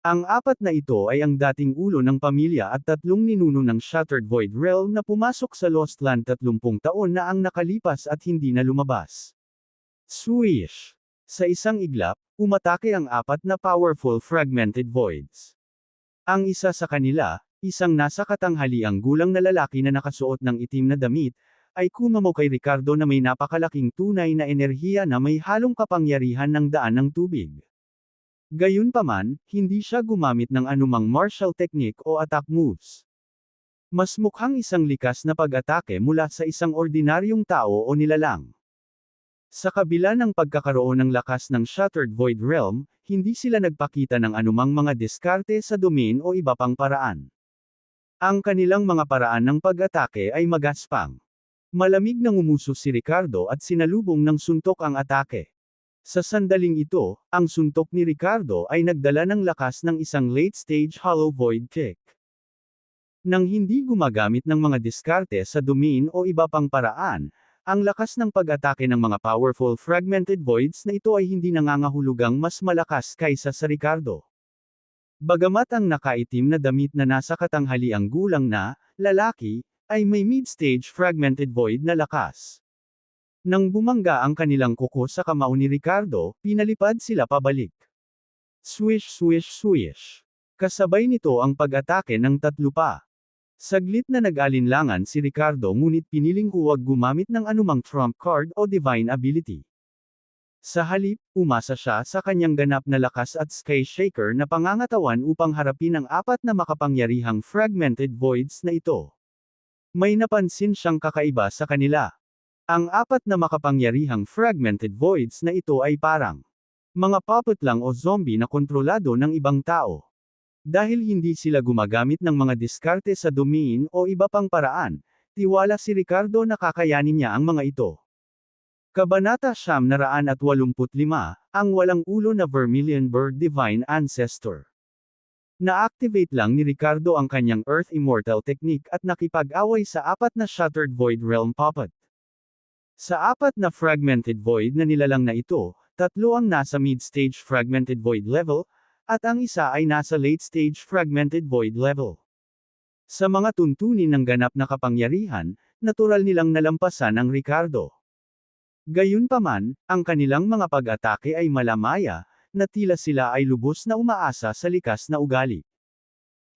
Ang 4 na ito ay ang dating ulo ng pamilya at 3 ninuno ng Shattered Void Realm na pumasok sa Lost Land 30 taon na ang nakalipas at hindi na lumabas. Swish! Sa isang iglap, umatake ang 4 na powerful fragmented voids. Ang isa sa kanila, isang nasa katanghaliang gulang na lalaki na nakasuot ng itim na damit, ay kumamo kay Ricardo na may napakalaking tunay na enerhiya na may halong kapangyarihan ng daan ng tubig. Gayunpaman, hindi siya gumamit ng anumang martial technique o attack moves. Mas mukhang isang likas na pag-atake mula sa isang ordinaryong tao o nilalang. Sa kabila ng pagkakaroon ng lakas ng Shattered Void Realm, hindi sila nagpakita ng anumang mga diskarte sa domain o iba pang paraan. Ang kanilang mga paraan ng pag-atake ay magaspang. Malamig nang umuso si Ricardo at sinalubong ng suntok ang atake. Sa sandaling ito, ang suntok ni Ricardo ay nagdala ng lakas ng isang late-stage Hollow Void Kick. Nang hindi gumagamit ng mga diskarte sa domain o iba pang paraan, ang lakas ng pag-atake ng mga powerful fragmented voids na ito ay hindi nangangahulugang mas malakas kaysa sa Ricardo. Bagamat ang nakaitim na damit na nasa katanghaliang gulang na, lalaki, ay may mid-stage fragmented void na lakas. Nang bumangga ang kanilang kuko sa kamao ni Ricardo, pinalipad sila pabalik. Swish swish swish. Kasabay nito ang pag-atake ng tatlo pa. Saglit na nag-alinlangan si Ricardo ngunit piniling huwag gumamit ng anumang trump card o divine ability. Sa halip, umasa siya sa kanyang ganap na lakas at Sky Shaker na pangangatawan upang harapin ang apat na makapangyarihang fragmented voids na ito. May napansin siyang kakaiba sa kanila. Ang apat na makapangyarihang fragmented voids na ito ay parang mga puppet lang o zombie na kontrolado ng ibang tao. Dahil hindi sila gumagamit ng mga diskarte sa domain o iba pang paraan, tiwala si Ricardo na kakayanin niya ang mga ito. Kabanata 985, ang walang ulo na Vermilion Bird Divine Ancestor. Na-activate lang ni Ricardo ang kanyang Earth Immortal technique at nakipag-away sa apat na Shattered Void Realm puppet. Sa apat na Fragmented Void na nilalang na ito, tatlo ang nasa mid-stage Fragmented Void level, at ang isa ay nasa late-stage Fragmented Void level. Sa mga tuntunin ng ganap na kapangyarihan, natural nilang nalampasan ang Ricardo. Gayunpaman, ang kanilang mga pag-atake ay malamaya, na tila sila ay lubos na umaasa sa likas na ugali.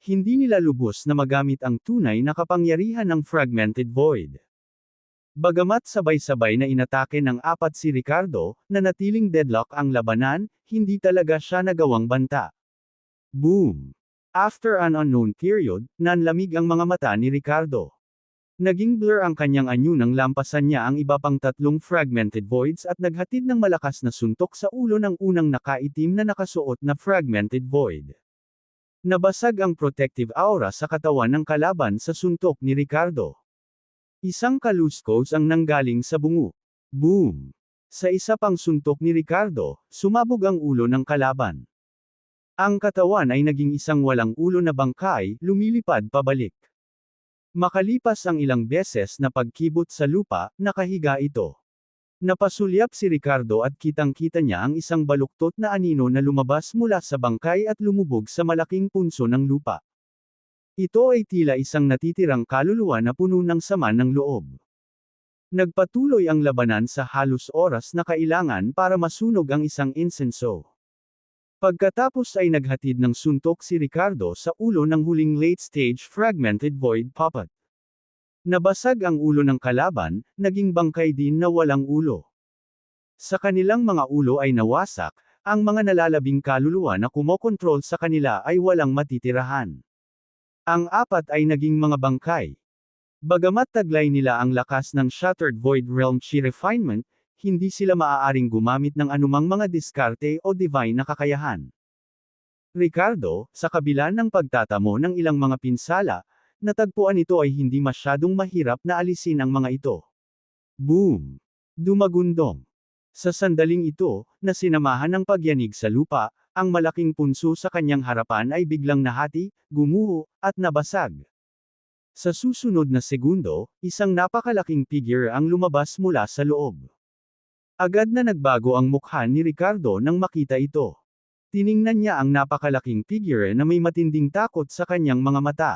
Hindi nila lubos na magamit ang tunay na kapangyarihan ng Fragmented Void. Bagamat sabay-sabay na inatake ng apat si Ricardo, nanatiling deadlock ang labanan, hindi talaga siya nagawang banta. Boom! After an unknown period, nanlamig ang mga mata ni Ricardo. Naging blur ang kanyang anyo nang lampasan niya ang iba pang tatlong fragmented voids at naghatid ng malakas na suntok sa ulo ng unang nakaitim na nakasuot na fragmented void. Nabasag ang protective aura sa katawan ng kalaban sa suntok ni Ricardo. Isang kaluskos ang nanggaling sa bungo. Boom! Sa isa pang suntok ni Ricardo, sumabog ang ulo ng kalaban. Ang katawan ay naging isang walang ulo na bangkay, lumilipad pabalik. Makalipas ang ilang beses na pagkibot sa lupa, nakahiga ito. Napasulyap si Ricardo at kitang-kita niya ang isang baluktot na anino na lumabas mula sa bangkay at lumubog sa malaking punso ng lupa. Ito ay tila isang natitirang kaluluwa na puno ng sama ng loob. Nagpatuloy ang labanan sa halos oras na kailangan para masunog ang isang insenso. Pagkatapos ay naghatid ng suntok si Ricardo sa ulo ng huling late-stage fragmented void puppet. Nabasag ang ulo ng kalaban, naging bangkay din na walang ulo. Sa kanilang mga ulo ay nawasak, ang mga nalalabing kaluluwa na kumokontrol sa kanila ay walang matitirahan. Ang apat ay naging mga bangkay. Bagamat taglay nila ang lakas ng Shattered Void Realm Chi Refinement, hindi sila maaaring gumamit ng anumang mga diskarte o divine na kakayahan. Ricardo, sa kabila ng pagtatamo ng ilang mga pinsala, natagpuan ito ay hindi masyadong mahirap na alisin ang mga ito. Boom! Dumagundong. Sa sandaling ito, na sinamahan ng pagyanig sa lupa, ang malaking punso sa kanyang harapan ay biglang nahati, gumuho, at nabasag. Sa susunod na segundo, isang napakalaking figure ang lumabas mula sa loob. Agad na nagbago ang mukha ni Ricardo nang makita ito. Tiningnan niya ang napakalaking figure na may matinding takot sa kanyang mga mata.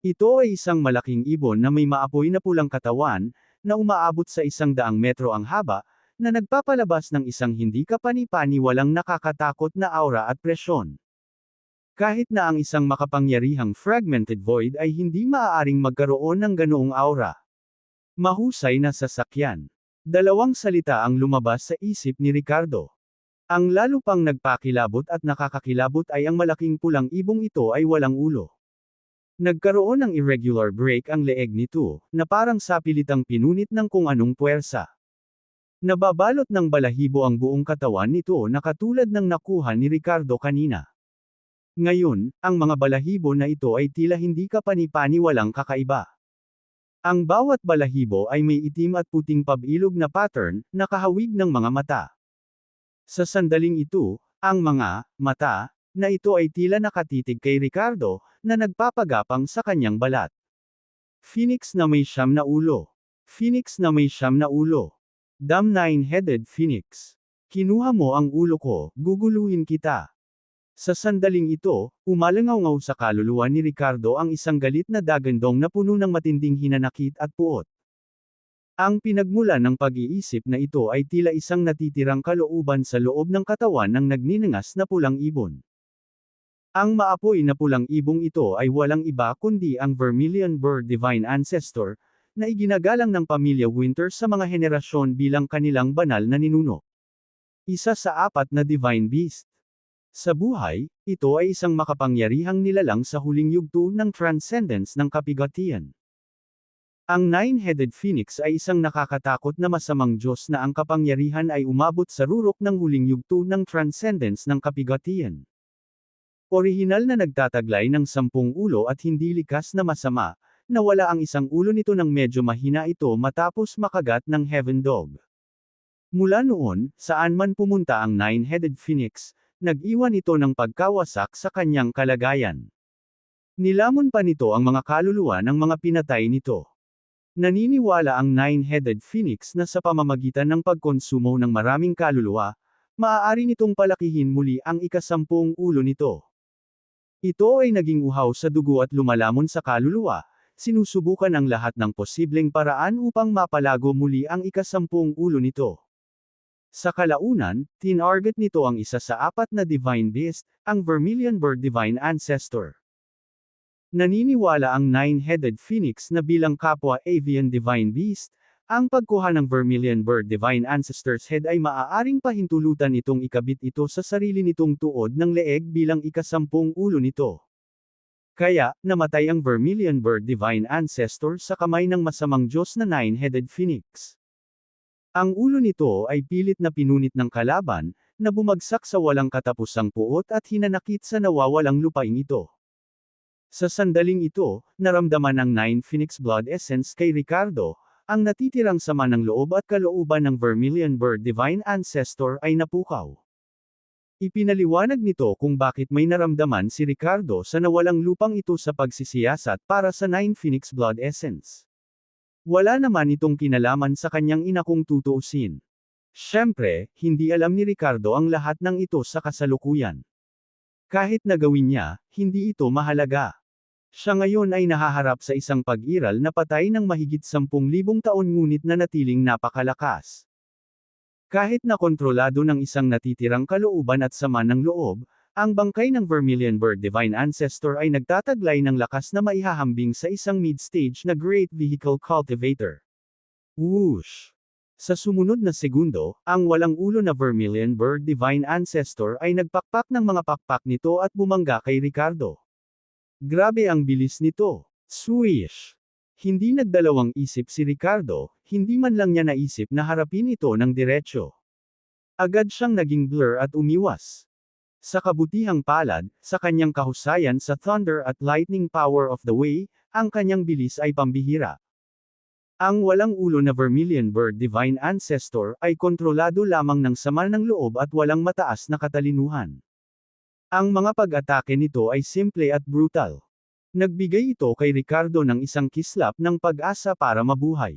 Ito ay isang malaking ibon na may maapoy na pulang katawan, na umaabot sa 100 metro ang haba, na nagpapalabas ng isang hindi kapani-paniwalang nakakatakot na aura at presyon. Kahit na ang isang makapangyarihang fragmented void ay hindi maaaring magkaroon ng ganoong aura. Mahusay na sasakyan. Dalawang salita ang lumabas sa isip ni Ricardo. Ang lalo pang nagpakilabot at nakakakilabot ay ang malaking pulang ibong ito ay walang ulo. Nagkaroon ng irregular break ang leeg nito, na parang sapilitang pinunit ng kung anong puwersa. Nababalot ng balahibo ang buong katawan nito na katulad ng nakuha ni Ricardo kanina. Ngayon, ang mga balahibo na ito ay tila hindi kapani-paniwalang kakaiba. Ang bawat balahibo ay may itim at puting pabilog na pattern, na kahawig ng mga mata. Sa sandaling ito, ang mga mata na ito ay tila nakatitig kay Ricardo, na nagpapagapang sa kanyang balat. Phoenix na may siyam na ulo. Phoenix na may siyam na ulo. Damn nine-headed Phoenix. Kinuha mo ang ulo ko, guguluhin kita. Sa sandaling ito, umalangaw sa kaluluwa ni Ricardo ang isang galit na dagandong na puno ng matinding hinanakit at puot. Ang pinagmulan ng pag-iisip na ito ay tila isang natitirang kalooban sa loob ng katawan ng nagninangas na pulang ibon. Ang maapoy na pulang ibong ito ay walang iba kundi ang Vermilion Bird Divine Ancestor, na iginagalang ng pamilya Winter sa mga henerasyon bilang kanilang banal na ninuno. Isa sa 4 na Divine Beast. Sa buhay, ito ay isang makapangyarihang nilalang sa huling yugto ng transcendence ng kapigatian. Ang nine-headed Phoenix ay isang nakakatakot na masamang Diyos na ang kapangyarihan ay umabot sa rurok ng huling yugto ng transcendence ng kapigatian. Orihinal na nagtataglay ng 10 ulo at hindi likas na masama, na wala ang isang ulo nito nang medyo mahina ito matapos makagat ng Heaven Dog. Mula noon, saan man pumunta ang nine-headed Phoenix, nag-iwan ito ng pagkawasak sa kanyang kalagayan. Nilamon pa nito ang mga kaluluwa ng mga pinatay nito. Naniniwala ang nine-headed Phoenix na sa pamamagitan ng pagkonsumo ng maraming kaluluwa, maaari nitong palakihin muli ang ika-10 ulo nito. Ito ay naging uhaw sa dugo at lumalamon sa kaluluwa. Sinusubukan ang lahat ng posibleng paraan upang mapalago muli ang ika-10 ulo nito. Sa kalaunan, tinarget nito ang isa sa 4 na Divine Beast, ang Vermilion Bird Divine Ancestor. Naniniwala ang nine-headed Phoenix na bilang kapwa Avian Divine Beast, ang pagkuha ng Vermilion Bird Divine Ancestor's head ay maaaring pahintulutan itong ikabit ito sa sarili nitong tuod ng leeg bilang ika-10 ulo nito. Kaya, namatay ang Vermilion Bird Divine Ancestor sa kamay ng masamang Diyos na nine-headed Phoenix. Ang ulo nito ay pilit na pinunit ng kalaban, na bumagsak sa walang katapusang puot at hinanakit sa nawawalang lupain ito. Sa sandaling ito, naramdaman ng Nine Phoenix Blood Essence kay Ricardo, ang natitirang sama ng loob at kalooban ng Vermilion Bird Divine Ancestor ay napukaw. Ipinaliwanag nito kung bakit may naramdaman si Ricardo sa nawalang lupang ito sa pagsisiyasat para sa Nine Phoenix Blood Essence. Wala naman itong kinalaman sa kanyang ina kung tutuusin. Siyempre, hindi alam ni Ricardo ang lahat ng ito sa kasalukuyan. Kahit na gawin niya, hindi ito mahalaga. Siya ngayon ay nahaharap sa isang pag-iral na patay ng mahigit 10,000 taon ngunit nanatiling napakalakas. Kahit na kontrolado ng isang natitirang kalooban at sama ng loob, ang bangkay ng Vermilion Bird Divine Ancestor ay nagtataglay ng lakas na maihahambing sa isang mid-stage na Great Vehicle Cultivator. Whoosh! Sa sumunod na segundo, ang walang ulo na Vermilion Bird Divine Ancestor ay nagpakpak ng mga pakpak nito at bumangga kay Ricardo. Grabe ang bilis nito. Swish! Hindi nagdalawang isip si Ricardo, hindi man lang niya naisip na harapin ito ng diretsyo. Agad siyang naging blur at umiwas. Sa kabutihang palad, sa kanyang kahusayan sa thunder at lightning power of the way, ang kanyang bilis ay pambihira. Ang walang ulo na Vermilion Bird Divine Ancestor ay kontrolado lamang ng sama ng loob at walang mataas na katalinuhan. Ang mga pag-atake nito ay simple at brutal. Nagbigay ito kay Ricardo ng isang kislap ng pag-asa para mabuhay.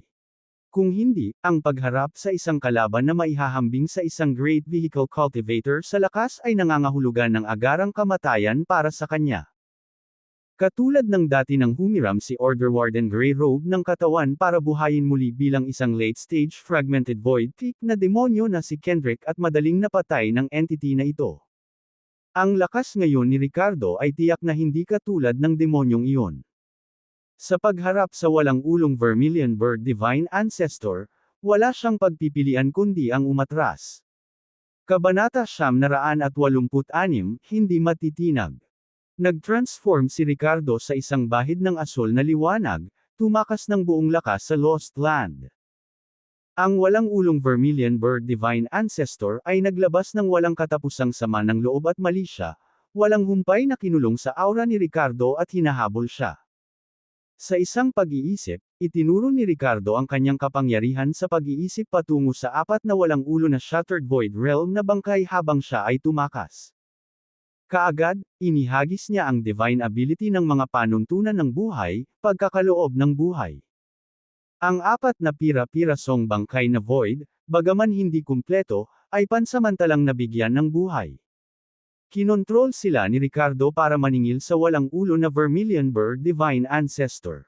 Kung hindi, ang pagharap sa isang kalaban na maihahambing sa isang Great Vehicle Cultivator sa lakas ay nangangahulugan ng agarang kamatayan para sa kanya. Katulad ng dati nang humiram si Order Warden Grey Robe ng katawan para buhayin muli bilang isang late-stage fragmented void peak na demonyo na si Kendrick at madaling napatay ng entity na ito. Ang lakas ngayon ni Ricardo ay tiyak na hindi katulad ng demonyong iyon. Sa pagharap sa walang ulong Vermilion Bird Divine Ancestor, wala siyang pagpipilian kundi ang umatras. Kabanata 986, hindi matitinag. Nag-transform si Ricardo sa isang bahid ng asol na liwanag, tumakas ng buong lakas sa Lost Land. Ang walang ulong Vermilion Bird Divine Ancestor ay naglabas ng walang katapusang sama ng loob at mali siya, walang humpay na kinulong sa aura ni Ricardo at hinahabol siya. Sa isang pag-iisip, itinuro ni Ricardo ang kanyang kapangyarihan sa pag-iisip patungo sa apat na walang ulo na Shattered Void Realm na bangkay habang siya ay tumakas. Kaagad, inihagis niya ang divine ability ng mga panuntunan ng buhay, pagkakaloob ng buhay. Ang apat na pira-pirasong bangkay na void, bagaman hindi kumpleto, ay pansamantalang nabigyan ng buhay. Kinontrol sila ni Ricardo para maningil sa walang ulo na Vermilion Bird Divine Ancestor.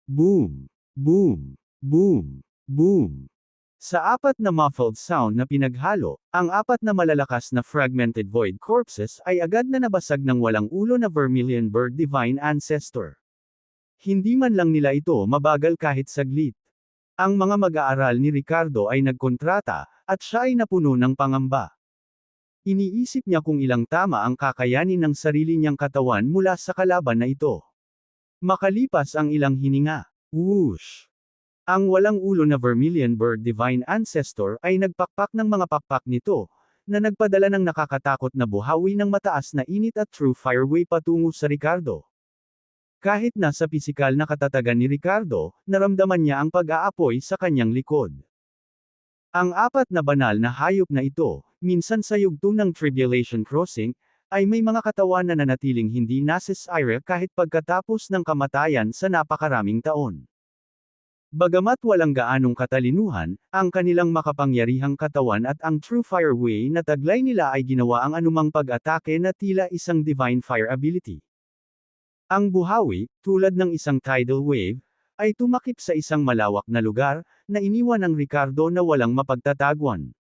Boom! Boom! Boom! Boom! Sa apat na muffled sound na pinaghalo, ang apat na malalakas na fragmented void corpses ay agad na nabasag ng walang ulo na Vermilion Bird Divine Ancestor. Hindi man lang nila ito mabagal kahit saglit. Ang mga mag-aaral ni Ricardo ay nagkontrata, at siya ay napuno ng pangamba. Iniisip niya kung ilang tama ang kakayanin ng sarili niyang katawan mula sa kalaban na ito. Makalipas ang ilang hininga, whoosh! Ang walang ulo na Vermilion Bird Divine Ancestor ay nagpakpak ng mga pakpak nito, na nagpadala ng nakakatakot na buhawi ng mataas na init at true fireway patungo sa Ricardo. Kahit na sa pisikal na katatagan ni Ricardo, naramdaman niya ang pag-aapoy sa kanyang likod. Ang apat na banal na hayop na ito, minsan sa yugto ng Tribulation Crossing, ay may mga katawan na nanatiling hindi nasisira kahit pagkatapos ng kamatayan sa napakaraming taon. Bagamat walang gaanong katalinuhan, ang kanilang makapangyarihang katawan at ang True Fireway na taglay nila ay ginawa ang anumang pag-atake na tila isang Divine Fire ability. Ang buhawi, tulad ng isang tidal wave, ay tumakip sa isang malawak na lugar, na iniwan ng Ricardo na walang mapagtatagwan.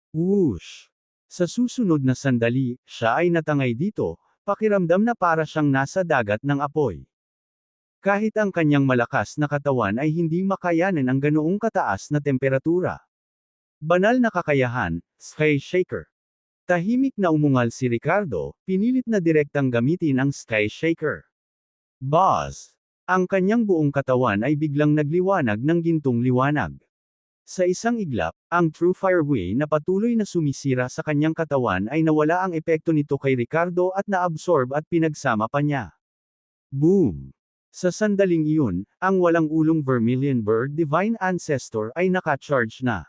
Whoosh! Sa susunod na sandali, siya ay natangay dito, pakiramdam na para siyang nasa dagat ng apoy. Kahit ang kanyang malakas na katawan ay hindi makayanan ang ganoong kataas na temperatura. Banal na kakayahan, Sky Shaker. Tahimik na umungal si Ricardo, pinilit na direktang gamitin ang Sky Shaker. Buzz! Ang kanyang buong katawan ay biglang nagliwanag ng gintong liwanag. Sa isang iglap, ang True Fireway na patuloy na sumisira sa kanyang katawan ay nawala ang epekto nito kay Ricardo at naabsorb at pinagsama pa niya. Boom! Sa sandaling iyon, ang walang ulong Vermilion Bird Divine Ancestor ay naka-charge na.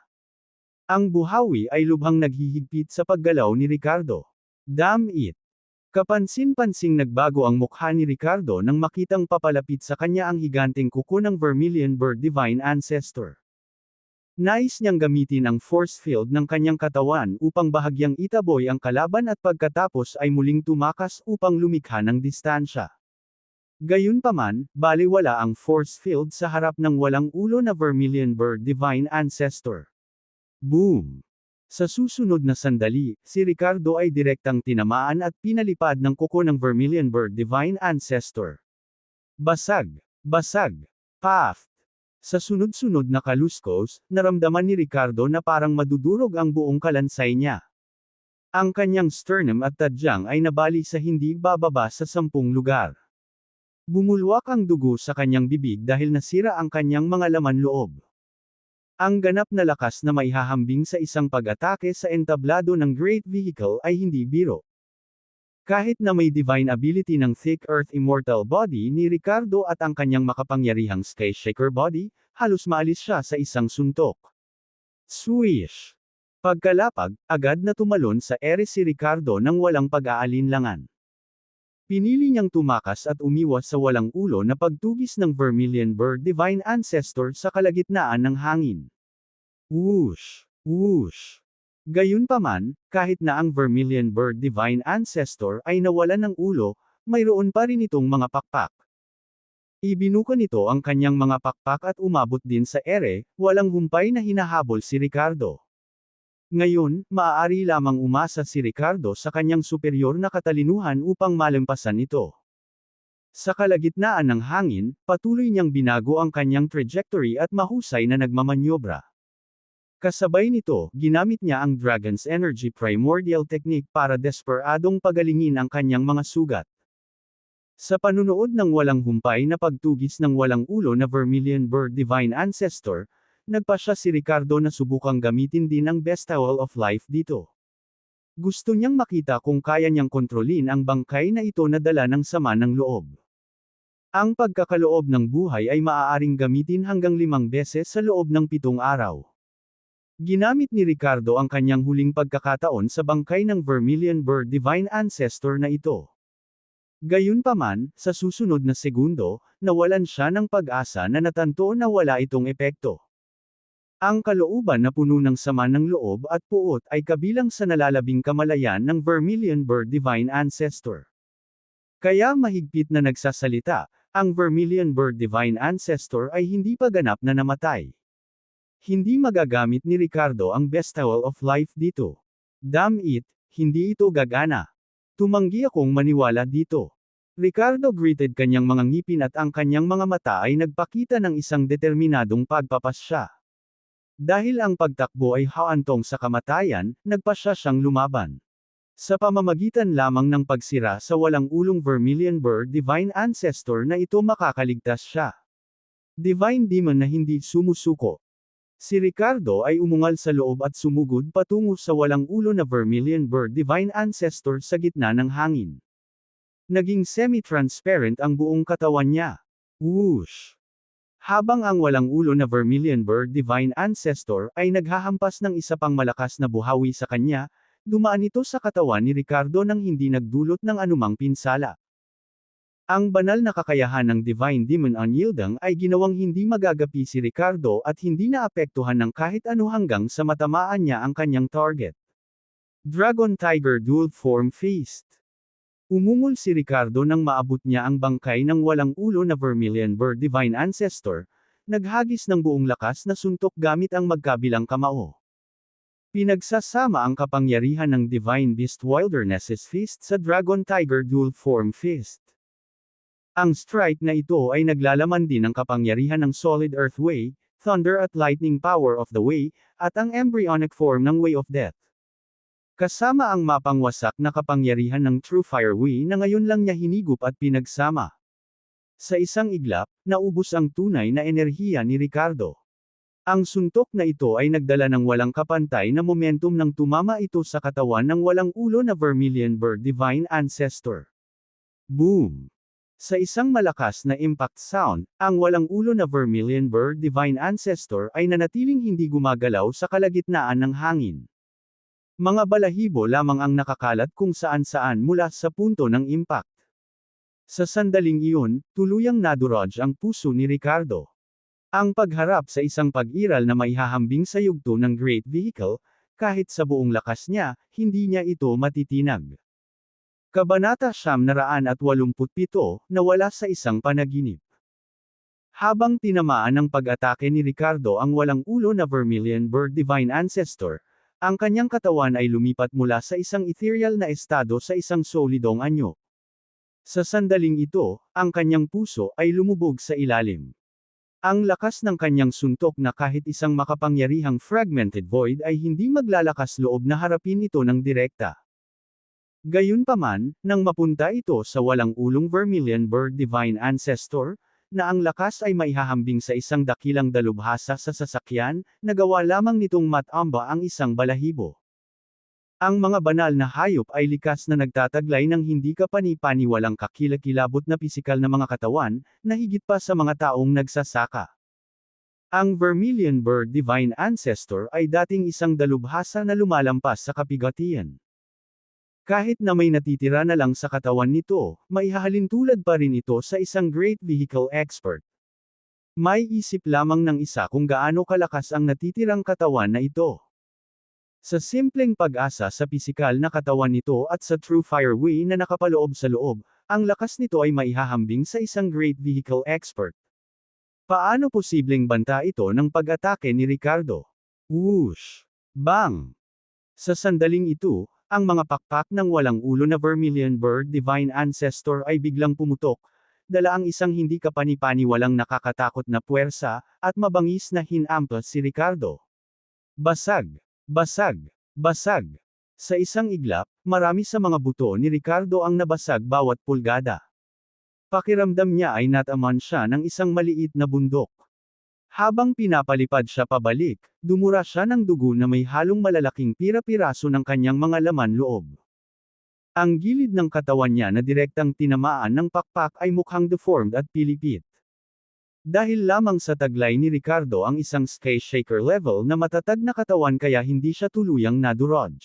Ang buhawi ay lubhang naghihigpit sa paggalaw ni Ricardo. Damn it! Kapansin-pansing nagbago ang mukha ni Ricardo nang makitang papalapit sa kanya ang higanteng kuko ng Vermilion Bird Divine Ancestor. Nais niyang gamitin ang force field ng kanyang katawan upang bahagyang itaboy ang kalaban at pagkatapos ay muling tumakas upang lumikha ng distansya. Gayunpaman, baliwala ang force field sa harap ng walang ulo na Vermilion Bird Divine Ancestor. Boom! Sa susunod na sandali, si Ricardo ay direktang tinamaan at pinalipad ng kuko ng Vermilion Bird Divine Ancestor. Basag! Basag! Paft! Sa sunod-sunod na kaluskos, naramdaman ni Ricardo na parang madudurog ang buong kalansay niya. Ang kanyang sternum at tadyang ay nabali sa hindi bababa sa 10 lugar. Bumulwak ang dugo sa kanyang bibig dahil nasira ang kanyang mga laman loob. Ang ganap na lakas na maihahambing sa isang pag-atake sa entablado ng Great Vehicle ay hindi biro. Kahit na may divine ability ng Thick Earth Immortal Body ni Ricardo at ang kanyang makapangyarihang Sky Shaker Body, halos maalis siya sa isang suntok. Swish! Pagkalapag, agad na tumalon sa ere si Ricardo nang walang pag-aalinlangan. Pinili niyang tumakas at umiwas sa walang ulo na pagtugis ng Vermilion Bird Divine Ancestor sa kalagitnaan ng hangin. Whoosh! Whoosh! Gayunpaman, kahit na ang Vermilion Bird Divine Ancestor ay nawalan ng ulo, mayroon pa rin itong mga pakpak. Ibinuka nito ang kanyang mga pakpak at umabot din sa ere, walang humpay na hinahabol si Ricardo. Ngayon, maaari lamang umasa si Ricardo sa kanyang superior na katalinuhan upang malampasan ito. Sa kalagitnaan ng hangin, patuloy niyang binago ang kanyang trajectory at mahusay na nagmamanyobra. Kasabay nito, ginamit niya ang Dragon's Energy Primordial Technique para desperadong pagalingin ang kanyang mga sugat. Sa panunood ng walang humpay na pagtugis ng walang ulo na Vermilion Bird Divine Ancestor, nagpasya si Ricardo na subukang gamitin din ang Best Owl of Life dito. Gusto niyang makita kung kaya niyang kontrolin ang bangkay na ito na dala ng sama ng loob. Ang pagkakaloob ng buhay ay maaaring gamitin hanggang 5 beses sa loob ng 7 araw. Ginamit ni Ricardo ang kanyang huling pagkakataon sa bangkay ng Vermilion Bird Divine Ancestor na ito. Gayunpaman, sa susunod na segundo, nawalan siya ng pag-asa na natanto na wala itong epekto. Ang kalooban na puno ng sama ng loob at puot ay kabilang sa nalalabing kamalayan ng Vermilion Bird Divine Ancestor. Kaya mahigpit na nagsasalita, ang Vermilion Bird Divine Ancestor ay hindi pa ganap na namatay. Hindi magagamit ni Ricardo ang Best Owl of Life dito. Damn it, hindi ito gagana. Tumanggi akong maniwala dito. Ricardo gritted kanyang mga ngipin at ang kanyang mga mata ay nagpakita ng isang determinadong pagpapasya. Dahil ang pagtakbo ay haantong sa kamatayan, nagpasya siyang lumaban. Sa pamamagitan lamang ng pagsira sa walang ulong Vermilion Bird Divine Ancestor na ito makakaligtas siya. Divine Demon na hindi sumusuko. Si Ricardo ay umungal sa loob at sumugod patungo sa walang ulo na Vermilion Bird Divine Ancestor sa gitna ng hangin. Naging semi-transparent ang buong katawan niya. Whoosh! Habang ang walang ulo na Vermilion Bird Divine Ancestor ay naghahampas ng isa pang malakas na buhawi sa kanya, dumaan ito sa katawan ni Ricardo nang hindi nagdulot ng anumang pinsala. Ang banal na kakayahan ng Divine Demon Unyielding ay ginawang hindi magagapi si Ricardo at hindi naapektuhan ng kahit ano hanggang sa matamaan niya ang kanyang target. Dragon Tiger Dual Form Feast. Umungol si Ricardo nang maabot niya ang bangkay ng walang ulo na Vermilion Bird Divine Ancestor, naghagis ng buong lakas na suntok gamit ang magkabilang kamao. Pinagsasama ang kapangyarihan ng Divine Beast Wilderness's Feast sa Dragon Tiger Dual Form Feast. Ang strike na ito ay naglalaman din ng kapangyarihan ng Solid Earth Way, Thunder at Lightning Power of the Way, at ang embryonic form ng Way of Death. Kasama ang mapangwasak na kapangyarihan ng True Fire Way na ngayon lang niya hinigup at pinagsama. Sa isang iglap, naubos ang tunay na enerhiya ni Ricardo. Ang suntok na ito ay nagdala ng walang kapantay na momentum nang tumama ito sa katawan ng walang ulo na Vermilion Bird Divine Ancestor. Boom! Sa isang malakas na impact sound, ang walang ulo na Vermilion Bird Divine Ancestor ay nanatiling hindi gumagalaw sa kalagitnaan ng hangin. Mga balahibo lamang ang nakakalat kung saan-saan mula sa punto ng impact. Sa sandaling iyon, tuluyang nadurog ang puso ni Ricardo. Ang pagharap sa isang pag-iral na maihahambing sa yugto ng Great Vehicle, kahit sa buong lakas niya, hindi niya ito matitinag. Kabanata 987, nawala sa isang panaginip. Habang tinamaan ng pag-atake ni Ricardo ang walang ulo na Vermilion Bird Divine Ancestor, ang kanyang katawan ay lumipat mula sa isang ethereal na estado sa isang solidong anyo. Sa sandaling ito, ang kanyang puso ay lumubog sa ilalim. Ang lakas ng kanyang suntok na kahit isang makapangyarihang fragmented void ay hindi maglalakas loob na harapin ito ng direkta. Gayunpaman, nang mapunta ito sa walang ulong Vermilion Bird Divine Ancestor, na ang lakas ay maihahambing sa isang dakilang dalubhasa sa sasakyan, nagawa lamang nitong matamba ang isang balahibo. Ang mga banal na hayop ay likas na nagtataglay ng hindi kapani-paniwalang kakilakilabot na pisikal na mga katawan, na higit pa sa mga taong nagsasaka. Ang Vermilion Bird Divine Ancestor ay dating isang dalubhasa na lumalampas sa kapigatian. Kahit na may natitira na lang sa katawan nito, maihahalintulad pa rin ito sa isang Great Vehicle Expert. May isip lamang ng isa kung gaano kalakas ang natitirang katawan na ito. Sa simpleng pag-asa sa pisikal na katawan nito at sa True Fire Way na nakapaloob sa loob, ang lakas nito ay maihahambing sa isang Great Vehicle Expert. Paano posibleng banta ito ng pag-atake ni Ricardo? Whoosh! Bang! Sa sandaling ito, ang mga pakpak ng walang ulo na Vermilion Bird Divine Ancestor ay biglang pumutok, dala ang isang hindi kapani-paniwalang nakakatakot na puwersa, at mabangis na hinampas si Ricardo. Basag! Basag! Basag! Sa isang iglap, marami sa mga buto ni Ricardo ang nabasag bawat pulgada. Pakiramdam niya ay nataman siya ng isang maliit na bundok. Habang pinapalipad siya pabalik, dumura siya ng dugo na may halong malalaking pira-piraso ng kanyang mga laman loob. Ang gilid ng katawan niya na direktang tinamaan ng pakpak ay mukhang deformed at pilipit. Dahil lamang sa taglay ni Ricardo ang isang sky shaker level na matatag na katawan kaya hindi siya tuluyang nadurog.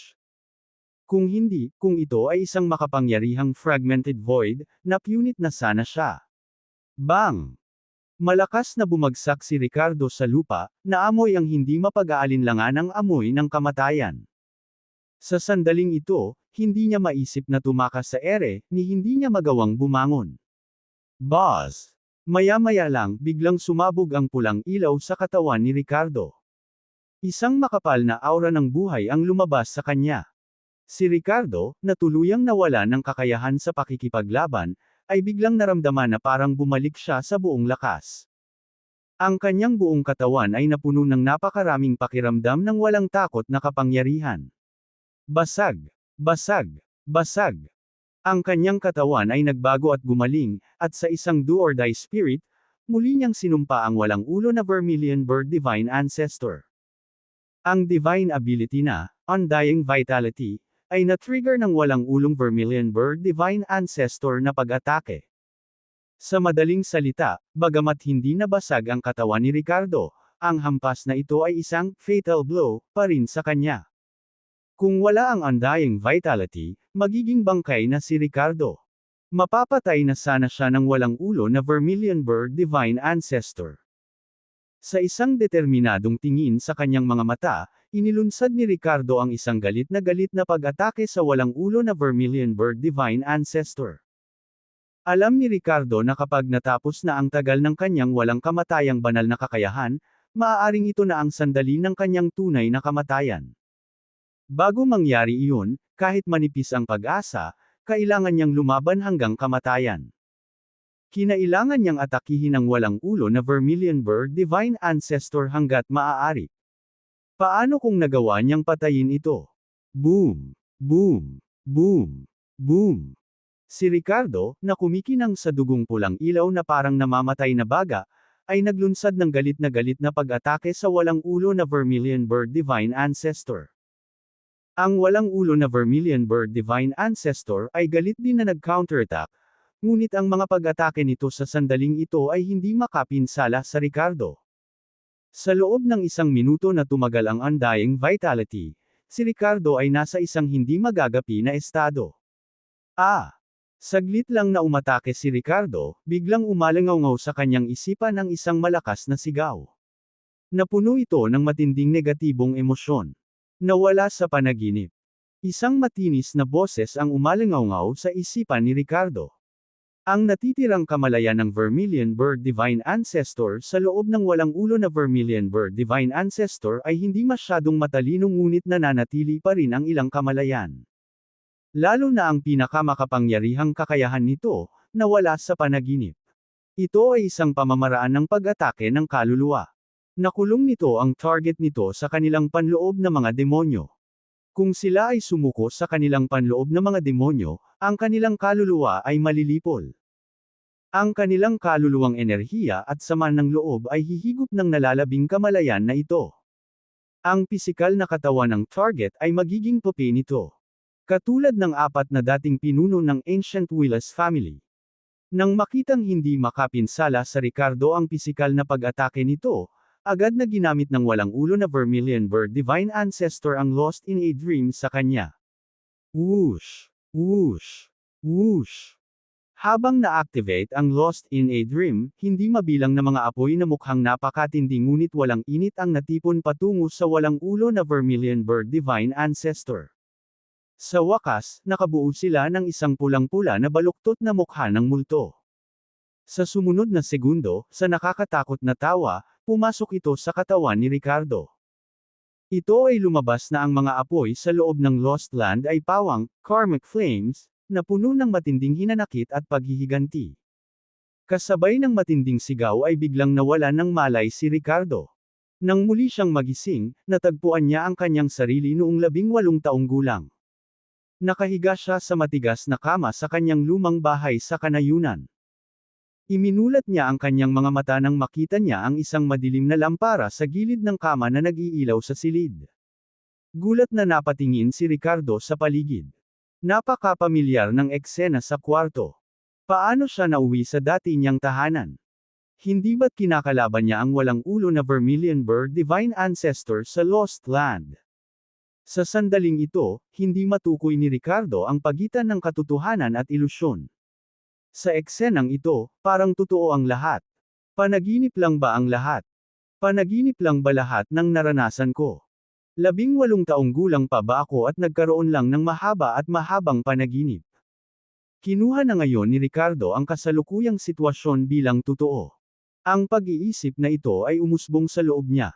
Kung hindi, kung ito ay isang makapangyarihang fragmented void, napunit na sana siya. Bang! Malakas na bumagsak si Ricardo sa lupa, naamoy ang hindi mapag-aalinlangan ang amoy ng kamatayan. Sa sandaling ito, hindi niya maisip na tumakas sa ere, ni hindi niya magawang bumangon. Boss! Maya-maya lang, biglang sumabog ang pulang ilaw sa katawan ni Ricardo. Isang makapal na aura ng buhay ang lumabas sa kanya. Si Ricardo, na tuluyang nawala ng kakayahan sa pakikipaglaban, ay biglang naramdaman na parang bumalik siya sa buong lakas. Ang kanyang buong katawan ay napuno ng napakaraming pakiramdam ng walang takot na kapangyarihan. Basag! Basag! Basag! Ang kanyang katawan ay nagbago at gumaling, at sa isang do-or-die spirit, muli niyang sinumpa ang walang ulo na Vermilion Bird Divine Ancestor. Ang divine ability na, Undying Vitality, ay na-trigger ng walang ulong Vermilion Bird Divine Ancestor na pag-atake. Sa madaling salita, bagamat hindi nabasag ang katawan ni Ricardo, ang hampas na ito ay isang fatal blow pa rin sa kanya. Kung wala ang Undying Vitality, magiging bangkay na si Ricardo. Mapapatay na sana siya ng walang ulo na Vermilion Bird Divine Ancestor. Sa isang determinadong tingin sa kanyang mga mata, inilunsad ni Ricardo ang isang galit na pag-atake sa walang ulo na Vermilion Bird Divine Ancestor. Alam ni Ricardo na kapag natapos na ang tagal ng kanyang walang kamatayang banal na kakayahan, maaaring ito na ang sandali ng kanyang tunay na kamatayan. Bago mangyari iyon, kahit manipis ang pag-asa, kailangan niyang lumaban hanggang kamatayan. Kinailangan niyang atakihin ang walang ulo na Vermilion Bird Divine Ancestor hanggat maaari. Paano kung nagawa niyang patayin ito? Boom! Boom! Boom! Boom! Si Ricardo, na kumikinang sa dugong pulang ilaw na parang namamatay na baga, ay naglunsad ng galit na pag-atake sa walang ulo na Vermilion Bird Divine Ancestor. Ang walang ulo na Vermilion Bird Divine Ancestor ay galit din na nag-counterattack, ngunit ang mga pag-atake nito sa sandaling ito ay hindi makapinsala sa Ricardo. Sa loob ng 1 minuto na tumagal ang Undying Vitality, si Ricardo ay nasa isang hindi magagapi na estado. Saglit lang na umatake si Ricardo, biglang umalangaw sa kanyang isipan ang isang malakas na sigaw. Napuno ito ng matinding negatibong emosyon. Nawala sa panaginip. Isang matinis na boses ang umalangaw sa isipan ni Ricardo. Ang natitirang kamalayan ng Vermilion Bird Divine Ancestor sa loob ng walang ulo na Vermilion Bird Divine Ancestor ay hindi masyadong matalino ngunit nananatili pa rin ang ilang kamalayan. Lalo na ang pinakamakapangyarihang kakayahan nito, nawala sa panaginip. Ito ay isang pamamaraan ng pag-atake ng kaluluwa. Nakulong nito ang target nito sa kanilang panloob na mga demonyo. Kung sila ay sumuko sa kanilang panloob na mga demonyo, ang kanilang kaluluwa ay malilipol. Ang kanilang kaluluwang enerhiya at sama ng loob ay hihigop ng nalalabing kamalayan na ito. Ang pisikal na katawan ng target ay magiging pupi nito. Katulad ng 4 na dating pinuno ng Ancient Willis family. Nang makitang hindi makapinsala sa Ricardo ang pisikal na pag-atake nito, agad na ginamit ng walang ulo na Vermilion Bird Divine Ancestor ang Lost in a Dream sa kanya. Whoosh! Whoosh! Whoosh! Habang na-activate ang Lost in a Dream, hindi mabilang na mga apoy na mukhang napakatindi ngunit walang init ang natipon patungo sa walang ulo na Vermilion Bird Divine Ancestor. Sa wakas, nakabuo sila ng isang pulang-pula na baluktot na mukha ng multo. Sa sumunod na segundo, sa nakakatakot na tawa, pumasok ito sa katawan ni Ricardo. Ito ay lumabas na ang mga apoy sa loob ng Lost Land ay pawang, karmic flames, na puno ng matinding hinanakit at paghihiganti. Kasabay ng matinding sigaw ay biglang nawalan ng malay si Ricardo. Nang muli siyang magising, natagpuan niya ang kanyang sarili noong 18 taong gulang. Nakahiga siya sa matigas na kama sa kanyang lumang bahay sa kanayunan. Iminulat niya ang kanyang mga mata nang makita niya ang isang madilim na lampara sa gilid ng kama na nag-iilaw sa silid. Gulat na napatingin si Ricardo sa paligid. Napakapamilyar ng eksena sa kwarto. Paano siya nauwi sa dati niyang tahanan? Hindi ba't kinakalaban niya ang walang ulo na Vermilion Bird Divine Ancestor sa Lost Land? Sa sandaling ito, hindi matukoy ni Ricardo ang pagitan ng katotohanan at ilusyon. Sa eksenang ito, parang totoo ang lahat. Panaginip lang ba ang lahat? Panaginip lang ba lahat ng naranasan ko? 18 taong gulang pa ba ako at nagkaroon lang ng mahaba at mahabang panaginip? Kinuha na ngayon ni Ricardo ang kasalukuyang sitwasyon bilang totoo. Ang pag-iisip na ito ay umusbong sa loob niya.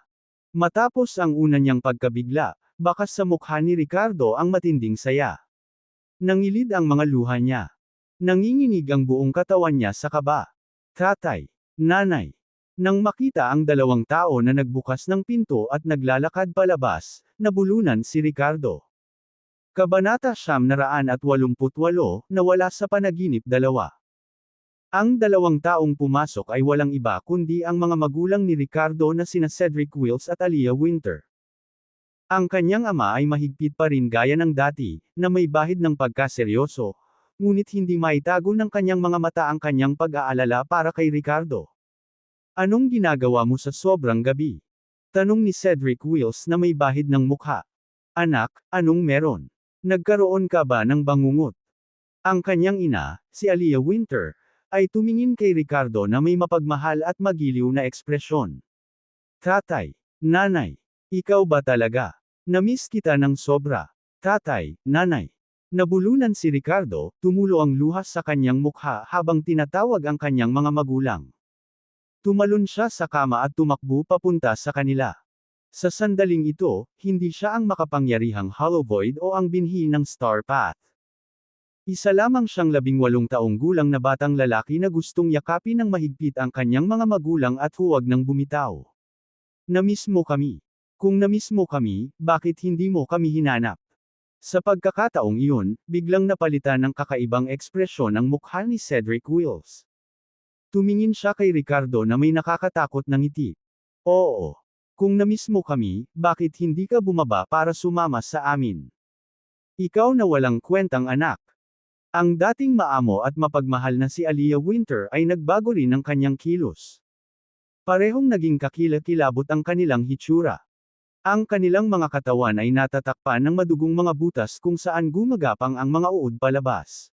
Matapos ang una niyang pagkabigla, bakas sa mukha ni Ricardo ang matinding saya. Nangilid ang mga luha niya. Nanginginig ang buong katawan niya sa kaba. Tatay, nanay. Nang makita ang dalawang tao na nagbukas ng pinto at naglalakad palabas, nabulunan si Ricardo. Kabanata 988, nawala sa panaginip dalawa. Ang dalawang taong pumasok ay walang iba kundi ang mga magulang ni Ricardo na sina Cedric Wills at Aaliyah Winter. Ang kanyang ama ay mahigpit pa rin gaya ng dati, na may bahid ng pagkaseryoso, ngunit hindi maitago ng kanyang mga mata ang kanyang pag-aalala para kay Ricardo. Anong ginagawa mo sa sobrang gabi? Tanong ni Cedric Wills na may bahid ng mukha. Anak, anong meron? Nagkaroon ka ba ng bangungot? Ang kanyang ina, si Aaliyah Winter, ay tumingin kay Ricardo na may mapagmahal at magiliw na ekspresyon. Tatay, nanay, ikaw ba talaga? Namiss kita ng sobra. Tatay, nanay. Nabulunan si Ricardo, tumulo ang luha sa kanyang mukha habang tinatawag ang kanyang mga magulang. Tumalon siya sa kama at tumakbo papunta sa kanila. Sa sandaling ito, hindi siya ang makapangyarihang Hollow Void o ang binhi ng Star Path. Isa lamang siyang 18 taong gulang na batang lalaki na gustong yakapin ng mahigpit ang kanyang mga magulang at huwag nang bumitaw. Namiss mo kami. Kung namiss mo kami, bakit hindi mo kami hinanap? Sa pagkakataong iyon, biglang napalitan ng kakaibang ekspresyon ang mukha ni Cedric Wills. Tumingin siya kay Ricardo na may nakakatakot na ngiti. Oo. Kung namiss mo kami, bakit hindi ka bumaba para sumama sa amin? Ikaw na walang kwentang anak. Ang dating maamo at mapagmahal na si Aaliyah Winter ay nagbago rin ng kanyang kilos. Parehong naging kakilakilabot ang kanilang hitsura. Ang kanilang mga katawan ay natatakpan ng madugong mga butas kung saan gumagapang ang mga uod palabas.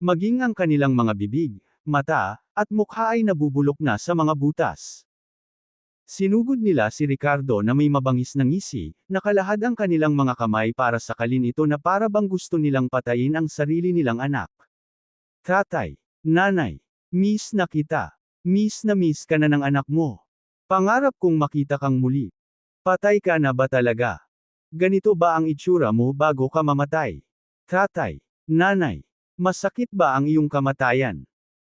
Maging ang kanilang mga bibig, mata, at mukha ay nabubulok na sa mga butas. Sinugod nila si Ricardo na may mabangis na ngisi, nakalahad ang kanilang mga kamay para sakalin ito na para bang gusto nilang patayin ang sarili nilang anak. Tatay, nanay, miss na kita. Miss ka na ng anak mo. Pangarap kong makita kang muli. Patay ka na ba talaga? Ganito ba ang itsura mo bago ka mamatay? Tatay, nanay, masakit ba ang iyong kamatayan?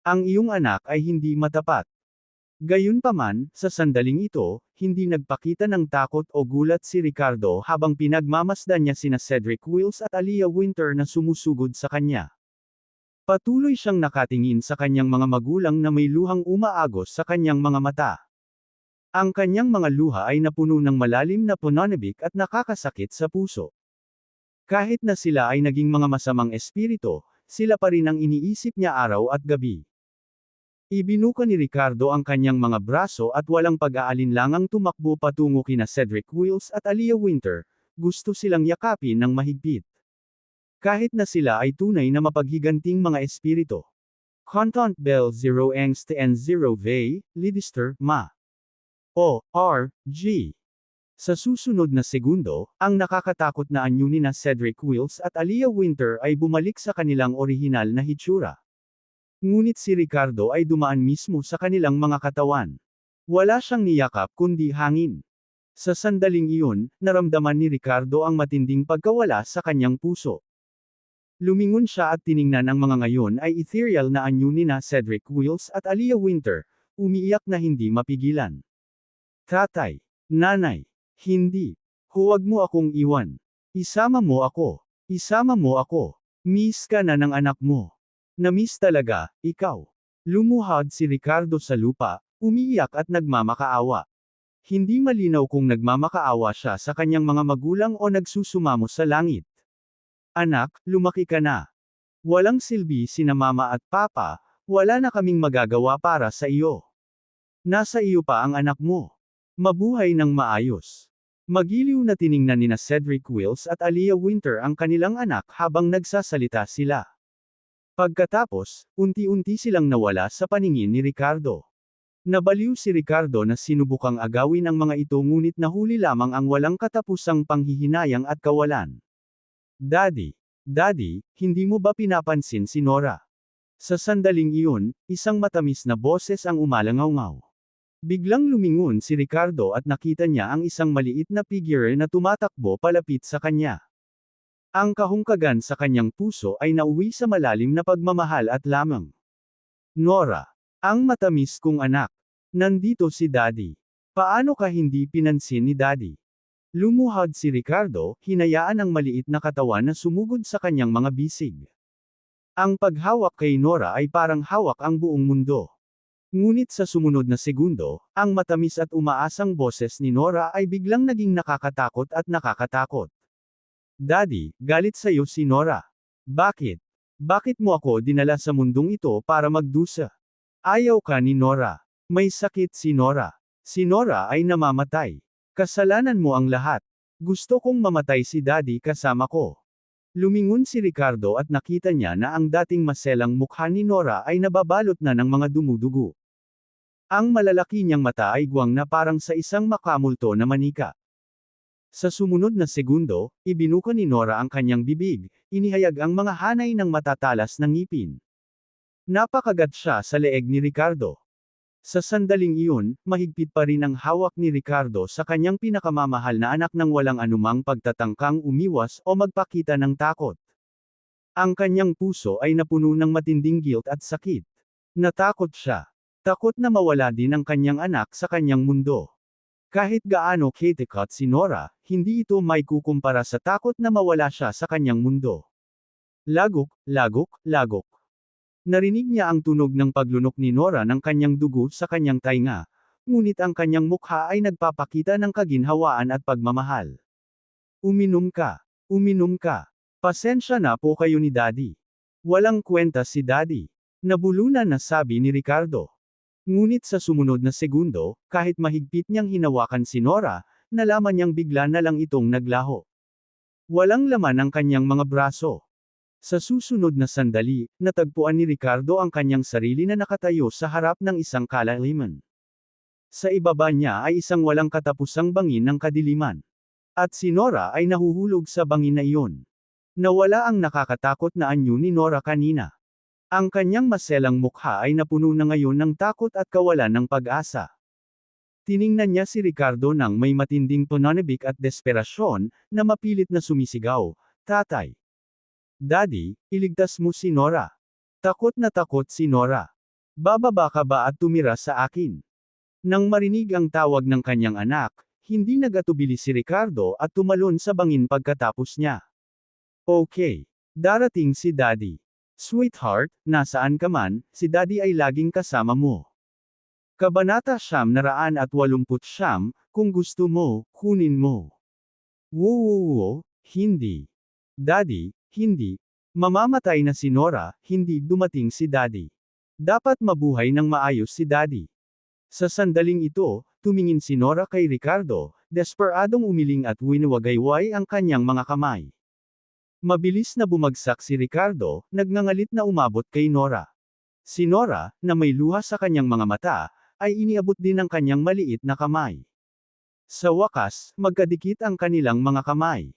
Ang iyong anak ay hindi matapat. Gayunpaman, sa sandaling ito, hindi nagpakita ng takot o gulat si Ricardo habang pinagmamasdan niya sina Cedric Wills at Aaliyah Winter na sumusugod sa kanya. Patuloy siyang nakatingin sa kanyang mga magulang na may luhang umaagos sa kanyang mga mata. Ang kanyang mga luha ay napuno ng malalim na pananabik at nakakasakit sa puso. Kahit na sila ay naging mga masamang espiritu, sila pa rin ang iniisip niya araw at gabi. Ibinuka ni Ricardo ang kanyang mga braso at walang pag-aalinlangang tumakbo patungo kina Cedric Wills at Aaliyah Winter, gusto silang yakapin ng mahigpit. Kahit na sila ay tunay na mapaghiganting mga espiritu. Contant Bell 0 Angst and 0 Vey, Lidister, Ma. O, R, G. Sa susunod na segundo, ang nakakatakot na anyo ni Cedric Wills at Aaliyah Winter ay bumalik sa kanilang orihinal na hitsura. Ngunit si Ricardo ay dumaan mismo sa kanilang mga katawan. Wala siyang niyakap kundi hangin. Sa sandaling iyon, naramdaman ni Ricardo ang matinding pagkawala sa kanyang puso. Lumingon siya at tiningnan ang mga ngayon ay ethereal na anyo ni Cedric Wills at Aaliyah Winter, umiiyak na hindi mapigilan. Tatay, nanay, hindi. Huwag mo akong iwan. Isama mo ako. Isama mo ako. Miss ka na ng anak mo. Namiss talaga, ikaw. Lumuhod si Ricardo sa lupa, umiiyak at nagmamakaawa. Hindi malinaw kung nagmamakaawa siya sa kanyang mga magulang o nagsusumamo sa langit. Anak, lumaki ka na. Walang silbi sina mama at papa, wala na kaming magagawa para sa iyo. Nasa iyo pa ang anak mo. Mabuhay ng maayos. Magiliw na tiningnan nina Cedric Wills at Aliyah Winter ang kanilang anak habang nagsasalita sila. Pagkatapos, unti-unti silang nawala sa paningin ni Ricardo. Nabaliw si Ricardo na sinubukang agawin ang mga ito ngunit nahuli lamang ang walang katapusang panghihinayang at kawalan. Daddy, Daddy, hindi mo ba pinapansin si Nora? Sa sandaling iyon, isang matamis na boses ang umalangaw-ngaw. Biglang lumingon si Ricardo at nakita niya ang isang maliit na figure na tumatakbo palapit sa kanya. Ang kahungkagan sa kanyang puso ay nauwi sa malalim na pagmamahal at lamang. Nora, ang matamis kong anak. Nandito si Daddy. Paano ka hindi pinansin ni Daddy? Lumuhod si Ricardo, hinayaan ang maliit na katawan na sumugod sa kanyang mga bisig. Ang paghawak kay Nora ay parang hawak ang buong mundo. Ngunit sa sumunod na segundo, ang matamis at umaasang boses ni Nora ay biglang naging nakakatakot at nakakatakot. Daddy, galit sa'yo si Nora. Bakit? Bakit mo ako dinala sa mundong ito para magdusa? Ayaw ka ni Nora. May sakit si Nora. Si Nora ay namamatay. Kasalanan mo ang lahat. Gusto kong mamatay si Daddy kasama ko. Lumingon si Ricardo at nakita niya na ang dating maselang mukha ni Nora ay nababalot na ng mga dumudugo. Ang malalaki niyang mata ay guwang na parang sa isang makamulto na manika. Sa sumunod na segundo, ibinuka ni Nora ang kanyang bibig, inihayag ang mga hanay ng matatalas na ngipin. Napakagat siya sa leeg ni Ricardo. Sa sandaling iyon, mahigpit pa rin ang hawak ni Ricardo sa kanyang pinakamamahal na anak nang walang anumang pagtatangkang umiwas o magpakita ng takot. Ang kanyang puso ay napuno ng matinding guilt at sakit. Natakot siya. Takot na mawala din ang kanyang anak sa kanyang mundo. Kahit gaano katikot si Nora, hindi ito may kukumpara sa takot na mawala siya sa kanyang mundo. Lagok, lagok, lagok. Narinig niya ang tunog ng paglunok ni Nora ng kanyang dugo sa kanyang tainga, ngunit ang kanyang mukha ay nagpapakita ng kaginhawaan at pagmamahal. Uminom ka. Uminom ka. Pasensya na po kayo ni Daddy. Walang kwenta si Daddy. Nabulunan na sabi ni Ricardo. Ngunit sa sumunod na segundo, kahit mahigpit niyang hinawakan si Nora, nalaman niyang bigla na lang itong naglaho. Walang laman ang kanyang mga braso. Sa susunod na sandali, natagpuan ni Ricardo ang kanyang sarili na nakatayo sa harap ng isang kalaliman. Sa ibaba niya ay isang walang katapusang bangin ng kadiliman. At si Nora ay nahuhulog sa bangin na iyon. Nawala ang nakakatakot na anyo ni Nora kanina. Ang kanyang maselang mukha ay napuno na ngayon ng takot at kawalan ng pag-asa. Tiningnan niya si Ricardo nang may matinding pananabik at desperasyon, na mapilit na sumisigaw, "Tatay! Daddy, iligtas mo si Nora." Takot na takot si Nora. "Bababa ka ba at tumira sa akin?" Nang marinig ang tawag ng kanyang anak, hindi nagatubili si Ricardo at tumalon sa bangin pagkatapos niya. "Okay. Darating si Daddy. Sweetheart, nasaan ka man, si Daddy ay laging kasama mo." Kabanata 989, kung gusto mo, kunin mo. Woo, hindi. Daddy, hindi. Mamamatay na si Nora, hindi dumating si Daddy. Dapat mabuhay ng maayos si Daddy. Sa sandaling ito, tumingin si Nora kay Ricardo, desperadong umiling at winawagayway ang kanyang mga kamay. Mabilis na bumagsak si Ricardo, nagngangalit na umabot kay Nora. Si Nora, na may luha sa kanyang mga mata, ay iniabot din ang kanyang maliit na kamay. Sa wakas, magkadikit ang kanilang mga kamay.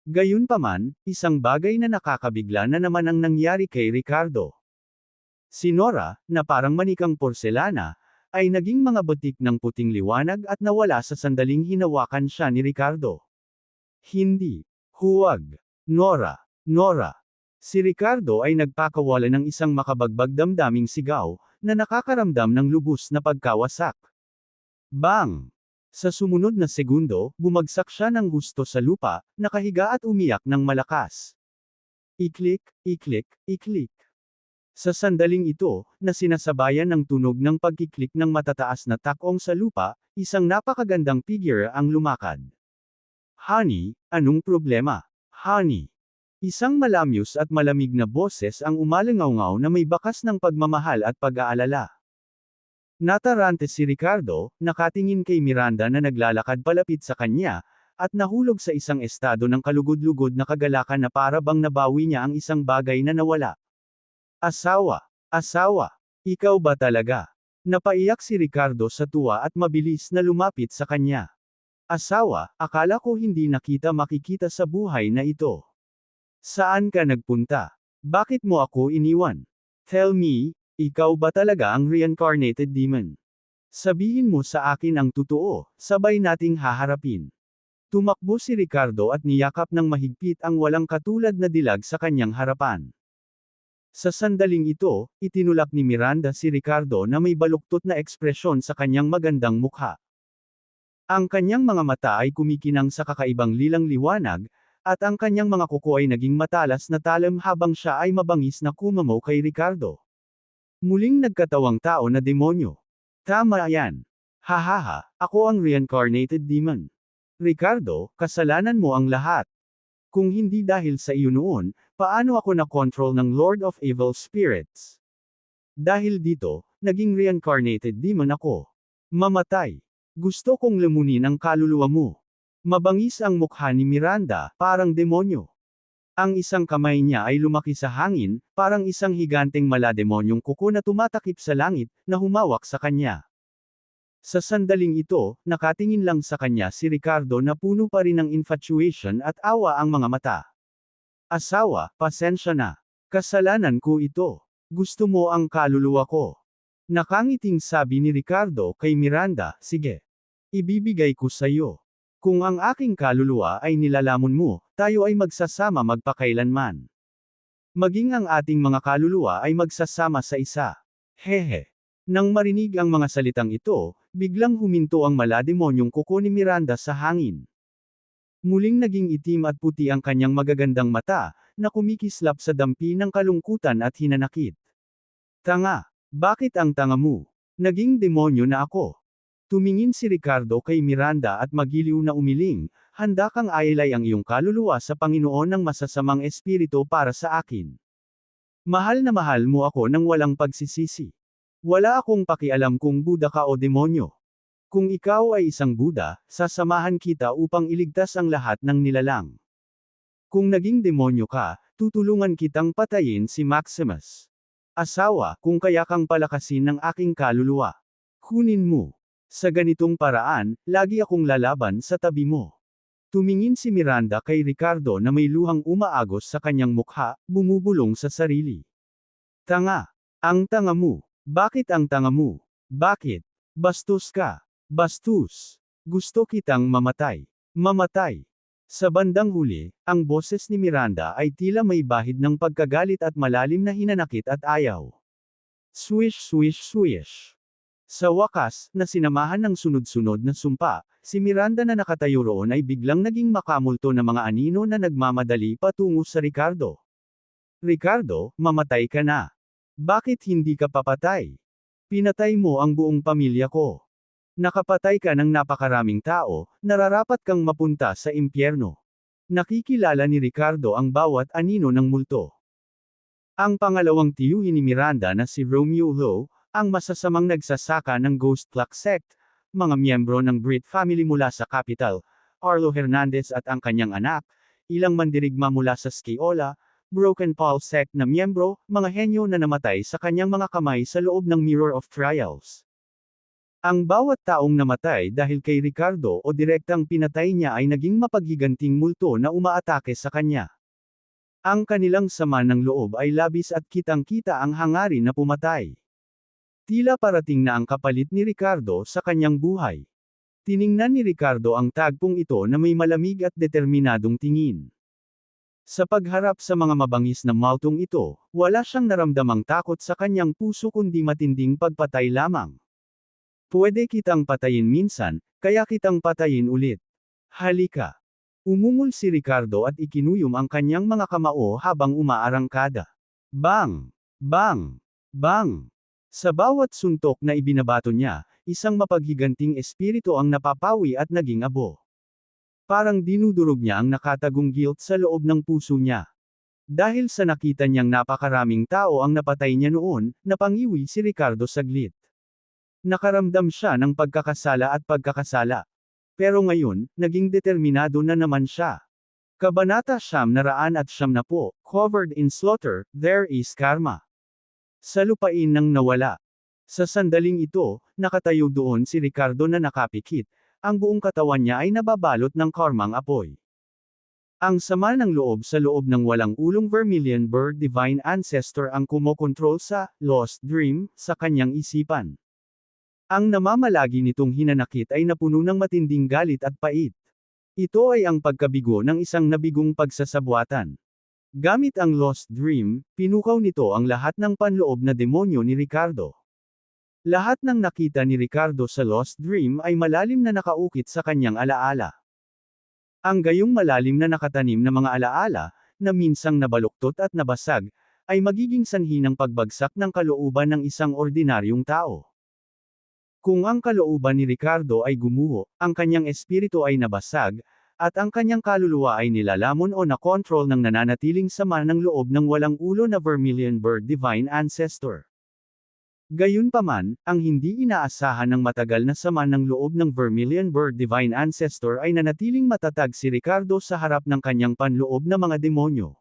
Gayunpaman, isang bagay na nakakabigla na naman ang nangyari kay Ricardo. Si Nora, na parang manikang porselana, ay naging mga butik ng puting liwanag at nawala sa sandaling hinawakan siya ni Ricardo. Hindi. Huwag. Nora. Nora. Si Ricardo ay nagpakawala ng isang makabagbag damdaming sigaw, na nakakaramdam ng lubos na pagkawasak. Bang! Sa sumunod na segundo, bumagsak siya ng husto sa lupa, nakahiga at umiyak ng malakas. Iklik, iklik, iklik. Sa sandaling ito, na sinasabayan ng tunog ng pagkiklik ng matataas na takong sa lupa, isang napakagandang figure ang lumakad. Honey, anong problema? Honey. Isang malamyos at malamig na boses ang umalingaw na may bakas ng pagmamahal at pag-aalala. Natarante si Ricardo, nakatingin kay Miranda na naglalakad palapit sa kanya, at nahulog sa isang estado ng kalugod-lugod na kagalakan na para bang nabawi niya ang isang bagay na nawala. Asawa! Asawa! Ikaw ba talaga? Napaiyak si Ricardo sa tuwa at mabilis na lumapit sa kanya. Asawa, akala ko hindi na kita makikita sa buhay na ito. Saan ka nagpunta? Bakit mo ako iniwan? Tell me, ikaw ba talaga ang reincarnated demon? Sabihin mo sa akin ang totoo, sabay nating haharapin. Tumakbo si Ricardo at niyakap ng mahigpit ang walang katulad na dilag sa kanyang harapan. Sa sandaling ito, itinulak ni Miranda si Ricardo na may baluktot na ekspresyon sa kanyang magandang mukha. Ang kanyang mga mata ay kumikinang sa kakaibang lilang liwanag, at ang kanyang mga kuko ay naging matalas na talim habang siya ay mabangis na kumamaw kay Ricardo. Muling nagkatawang tao na demonyo. Tama yan. Hahaha, ako ang reincarnated demon. Ricardo, kasalanan mo ang lahat. Kung hindi dahil sa iyo noon, paano ako na-control ng Lord of Evil Spirits? Dahil dito, naging reincarnated demon ako. Mamatay. Gusto kong lamunin ang kaluluwa mo. Mabangis ang mukha ni Miranda, parang demonyo. Ang isang kamay niya ay lumaki sa hangin, parang isang higanteng malademonyong kuko na tumatakip sa langit, na humawak sa kanya. Sa sandaling ito, nakatingin lang sa kanya si Ricardo na puno pa rin ng infatuation at awa ang mga mata. Asawa, pasensya na. Kasalanan ko ito. Gusto mo ang kaluluwa ko. Nakangiting sabi ni Ricardo kay Miranda, sige. Ibibigay ko sa iyo. Kung ang aking kaluluwa ay nilalamon mo, tayo ay magsasama magpakailanman. Maging ang ating mga kaluluwa ay magsasama sa isa. Hehe. Nang marinig ang mga salitang ito, biglang huminto ang malademonyong kuko ni Miranda sa hangin. Muling naging itim at puti ang kanyang magagandang mata, na kumikislap sa dampi ng kalungkutan at hinanakit. Tanga! Bakit ang tanga mo? Naging demonyo na ako. Tumingin si Ricardo kay Miranda at magiliw na umiling, handa kang ailay ang iyong kaluluwa sa Panginoon ng masasamang espiritu para sa akin. Mahal na mahal mo ako nang walang pagsisisi. Wala akong pakialam kung Buddha ka o demonyo. Kung ikaw ay isang Buddha, sasamahan kita upang iligtas ang lahat ng nilalang. Kung naging demonyo ka, tutulungan kitang patayin si Maximus. Asawa, kung kaya kang palakasin ng aking kaluluwa. Kunin mo. Sa ganitong paraan, lagi akong lalaban sa tabi mo. Tumingin si Miranda kay Ricardo na may luhang umaagos sa kanyang mukha, bumubulong sa sarili. Tanga! Ang tanga mo! Bakit ang tanga mo? Bakit? Bastos ka! Bastos! Gusto kitang mamatay! Mamatay! Sa bandang huli, ang boses ni Miranda ay tila may bahid ng pagkagalit at malalim na hinanakit at ayaw. Swish swish swish! Sa wakas, na sinamahan ng sunod-sunod na sumpa, si Miranda na nakatayo roon ay biglang naging makamulto na mga anino na nagmamadali patungo sa Ricardo. Ricardo, mamatay ka na. Bakit hindi ka papatay? Pinatay mo ang buong pamilya ko. Nakapatay ka ng napakaraming tao, nararapat kang mapunta sa impyerno. Nakikilala ni Ricardo ang bawat anino ng multo. Ang pangalawang tiyuhin ni Miranda na si Romeo Lowe, ang masasamang nagsasaka ng Ghost Clock Sect, mga miyembro ng Brit family mula sa capital, Arlo Hernandez at ang kanyang anak, ilang mandirigma mula sa Skiola, Broken Paul Sect na miyembro, mga henyo na namatay sa kanyang mga kamay sa loob ng Mirror of Trials. Ang bawat taong namatay dahil kay Ricardo o direktang pinatay niya ay naging mapaghiganting multo na umaatake sa kanya. Ang kanilang sama ng loob ay labis at kitang-kita ang hangarin na pumatay. Tila parating na ang kapalit ni Ricardo sa kanyang buhay. Tiningnan ni Ricardo ang tagpong ito na may malamig at determinadong tingin. Sa pagharap sa mga mabangis na multong ito, wala siyang naramdamang takot sa kanyang puso kundi matinding pagpatay lamang. Pwede kitang patayin minsan, kaya kitang patayin ulit. Halika. Umungol si Ricardo at ikinuyom ang kanyang mga kamao habang umaarangkada. Bang! Bang! Bang! Sa bawat suntok na ibinabato niya, isang mapaghiganting espiritu ang napapawi at naging abo. Parang dinudurog niya ang nakatagong guilt sa loob ng puso niya. Dahil sa nakita niyang napakaraming tao ang napatay niya noon, napangiwi si Ricardo saglit. Nakaramdam siya ng pagkakasala at pagkakasala. Pero ngayon, naging determinado na naman siya. Kabanata 990, covered in slaughter, there is karma. Sa lupain ng nawala. Sa sandaling ito, nakatayo doon si Ricardo na nakapikit, ang buong katawan niya ay nababalot ng karmang apoy. Ang sama ng loob sa loob ng walang ulong Vermilion Bird Divine Ancestor ang kumokontrol sa Lost Dream sa kanyang isipan. Ang namamalagi nitong hinanakit ay napuno ng matinding galit at pait. Ito ay ang pagkabigo ng isang nabigong pagsasabwatan. Gamit ang Lost Dream, pinukaw nito ang lahat ng panloob na demonyo ni Ricardo. Lahat ng nakita ni Ricardo sa Lost Dream ay malalim na nakaukit sa kanyang alaala. Ang gayong malalim na nakatanim na mga alaala, na minsang nabaluktot at nabasag, ay magiging sanhi ng pagbagsak ng kalooban ng isang ordinaryong tao. Kung ang kalooban ni Ricardo ay gumuho, ang kanyang espiritu ay nabasag, at ang kanyang kaluluwa ay nilalamon o nakontrol ng nananatiling sama ng loob ng walang ulo na Vermilion Bird Divine Ancestor. Gayunpaman, ang hindi inaasahan ng matagal na sama ng loob ng Vermilion Bird Divine Ancestor ay nanatiling matatag si Ricardo sa harap ng kanyang panloob na mga demonyo.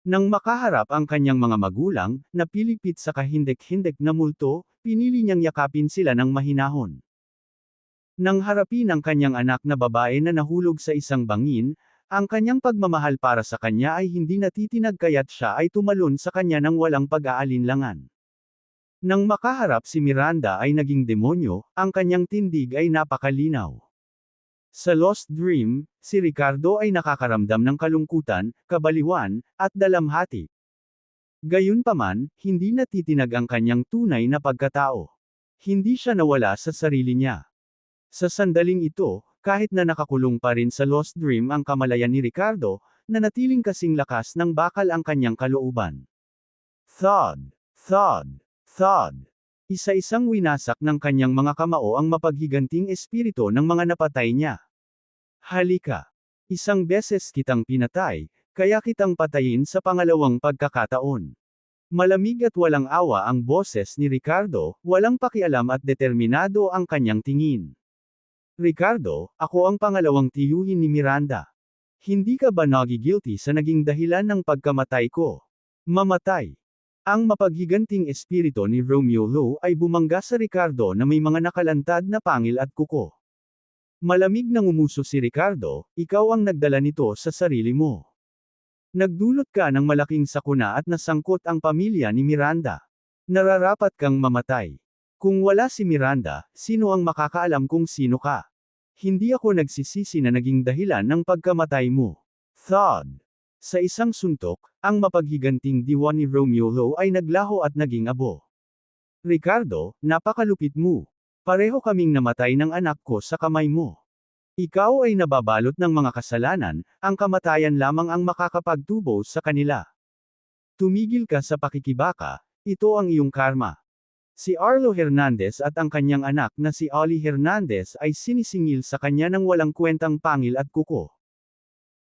Nang makaharap ang kanyang mga magulang, na pilipit sa kahindik-hindik na multo, pinili niyang yakapin sila ng mahinahon. Nang harapin ang kanyang anak na babae na nahulog sa isang bangin, ang kanyang pagmamahal para sa kanya ay hindi natitinag kaya't siya ay tumalon sa kanya ng walang pag-aalinlangan. Nang makaharap si Miranda ay naging demonyo, ang kanyang tindig ay napakalinaw. Sa Lost Dream, si Ricardo ay nakakaramdam ng kalungkutan, kabaliwan, at dalamhati. Gayunpaman, hindi natitinag ang kanyang tunay na pagkatao. Hindi siya nawala sa sarili niya. Sa sandaling ito, kahit na nakakulong pa rin sa Lost Dream ang kamalayan ni Ricardo, nanatiling kasing lakas ng bakal ang kanyang kalooban. Thud! Thud! Thud! Isa-isang winasak ng kanyang mga kamao ang mapaghiganting espiritu ng mga napatay niya. Halika! Isang beses kitang pinatay, kaya kitang patayin sa pangalawang pagkakataon. Malamig at walang awa ang boses ni Ricardo, walang pakialam at determinado ang kanyang tingin. Ricardo, ako ang pangalawang tiyuhin ni Miranda. Hindi ka ba nagigilty sa naging dahilan ng pagkamatay ko? Mamatay. Ang mapaghiganting espiritu ni Romeo Lowe ay bumangga sa Ricardo na may mga nakalantad na pangil at kuko. Malamig nang umuso si Ricardo, ikaw ang nagdala nito sa sarili mo. Nagdulot ka ng malaking sakuna at nasangkot ang pamilya ni Miranda. Nararapat kang mamatay. Kung wala si Miranda, sino ang makakaalam kung sino ka? Hindi ako nagsisisi na naging dahilan ng pagkamatay mo. Thud! Sa isang suntok, ang mapaghiganting diwa ni Romeo Lowe ay naglaho at naging abo. Ricardo, napakalupit mo. Pareho kaming namatay ng anak ko sa kamay mo. Ikaw ay nababalot ng mga kasalanan, ang kamatayan lamang ang makakapagtubo sa kanila. Tumigil ka sa pakikibaka, ito ang iyong karma. Si Arlo Hernandez at ang kanyang anak na si Ollie Hernandez ay sinisingil sa kanya ng walang kwentang pangil at kuko.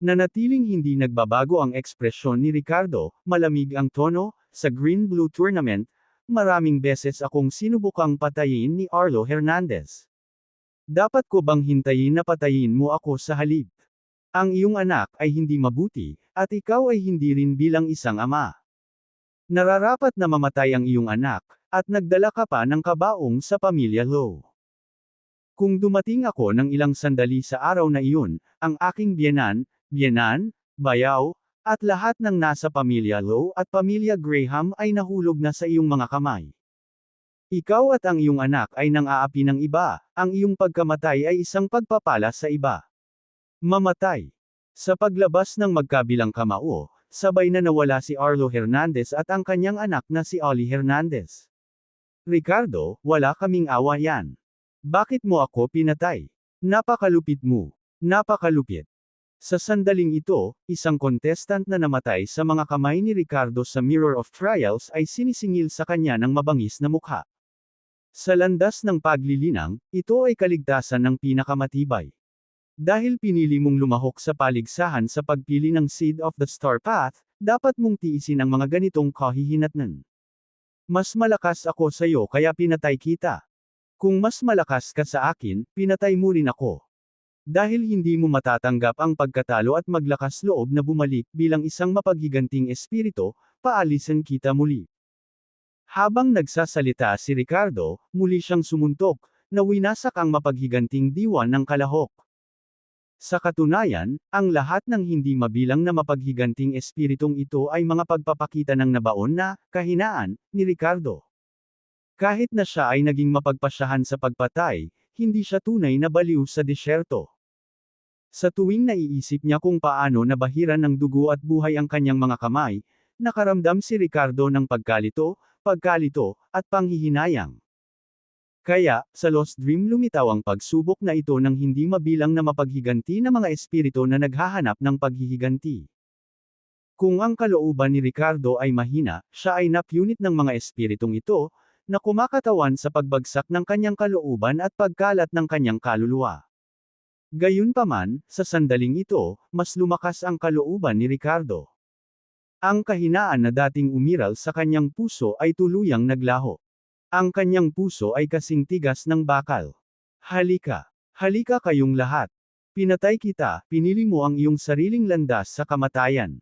Nanatiling hindi nagbabago ang ekspresyon ni Ricardo, malamig ang tono, sa Green-Blue Tournament, maraming beses akong sinubukang patayin ni Arlo Hernandez. Dapat ko bang hintayin na patayin mo ako sa halip? Ang iyong anak ay hindi mabuti, at ikaw ay hindi rin bilang isang ama. Nararapat na mamatay ang iyong anak, at nagdala ka pa ng kabaong sa pamilya Lowe. Kung dumating ako ng ilang sandali sa araw na iyon, ang aking biyenan, bayaw, at lahat ng nasa pamilya Lowe at pamilya Graham ay nahulog na sa iyong mga kamay. Ikaw at ang iyong anak ay nang-aapi ng iba, ang iyong pagkamatay ay isang pagpapala sa iba. Mamatay. Sa paglabas ng magkabilang kamao, sabay na nawala si Arlo Hernandez at ang kanyang anak na si Ollie Hernandez. Ricardo, wala kaming awa yan. Bakit mo ako pinatay? Napakalupit mo. Napakalupit. Sa sandaling ito, isang contestant na namatay sa mga kamay ni Ricardo sa Mirror of Trials ay sinisingil sa kanya ng mabangis na mukha. Sa landas ng paglilinang, ito ay kaligtasan ng pinakamatibay. Dahil pinili mong lumahok sa paligsahan sa pagpili ng Seed of the Star Path, dapat mong tiisin ang mga ganitong kahihinatnan. Mas malakas ako sa iyo kaya pinatay kita. Kung mas malakas ka sa akin, pinatay mo rin ako. Dahil hindi mo matatanggap ang pagkatalo at maglakas loob na bumalik bilang isang mapaghiganting espiritu, paalisin kita muli. Habang nagsasalita si Ricardo, muli siyang sumuntok, na winasak ang mapaghiganting diwa ng kalahok. Sa katunayan, ang lahat ng hindi mabilang na mapaghiganting espiritong ito ay mga pagpapakita ng nabaon na kahinaan ni Ricardo. Kahit na siya ay naging mapagpasyahan sa pagpatay, hindi siya tunay na baliw sa disyerto. Sa tuwing naiisip niya kung paano nabahiran ng dugo at buhay ang kanyang mga kamay, nakaramdam si Ricardo ng pagkalito, at panghihinayang. Kaya, sa Lost Dream lumitaw ang pagsubok na ito ng hindi mabilang na mapaghiganti na mga espiritu na naghahanap ng paghihiganti. Kung ang kalooban ni Ricardo ay mahina, siya ay napunit ng mga espiritong ito, na kumakatawan sa pagbagsak ng kanyang kalooban at pagkalat ng kanyang kaluluwa. Gayunpaman, sa sandaling ito, mas lumakas ang kalooban ni Ricardo. Ang kahinaan na dating umiral sa kanyang puso ay tuluyang naglaho. Ang kanyang puso ay kasing tigas ng bakal. Halika. Halika kayong lahat. Pinatay kita, pinili mo ang iyong sariling landas sa kamatayan.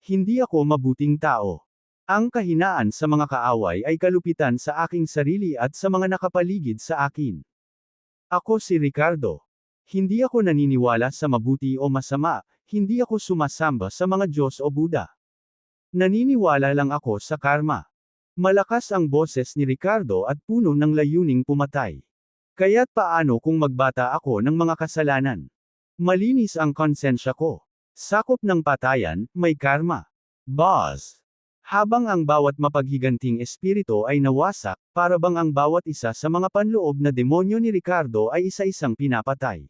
Hindi ako mabuting tao. Ang kahinaan sa mga kaaway ay kalupitan sa aking sarili at sa mga nakapaligid sa akin. Ako si Ricardo. Hindi ako naniniwala sa mabuti o masama, hindi ako sumasamba sa mga Diyos o Buddha. Naniniwala lang ako sa karma. Malakas ang boses ni Ricardo at puno ng layuning pumatay. Kaya't paano kung magbata ako ng mga kasalanan? Malinis ang konsensya ko. Sakop ng patayan, may karma. Boss. Habang ang bawat mapaghiganting espiritu ay nawasak, para bang ang bawat isa sa mga panloob na demonyo ni Ricardo ay isa-isang pinapatay.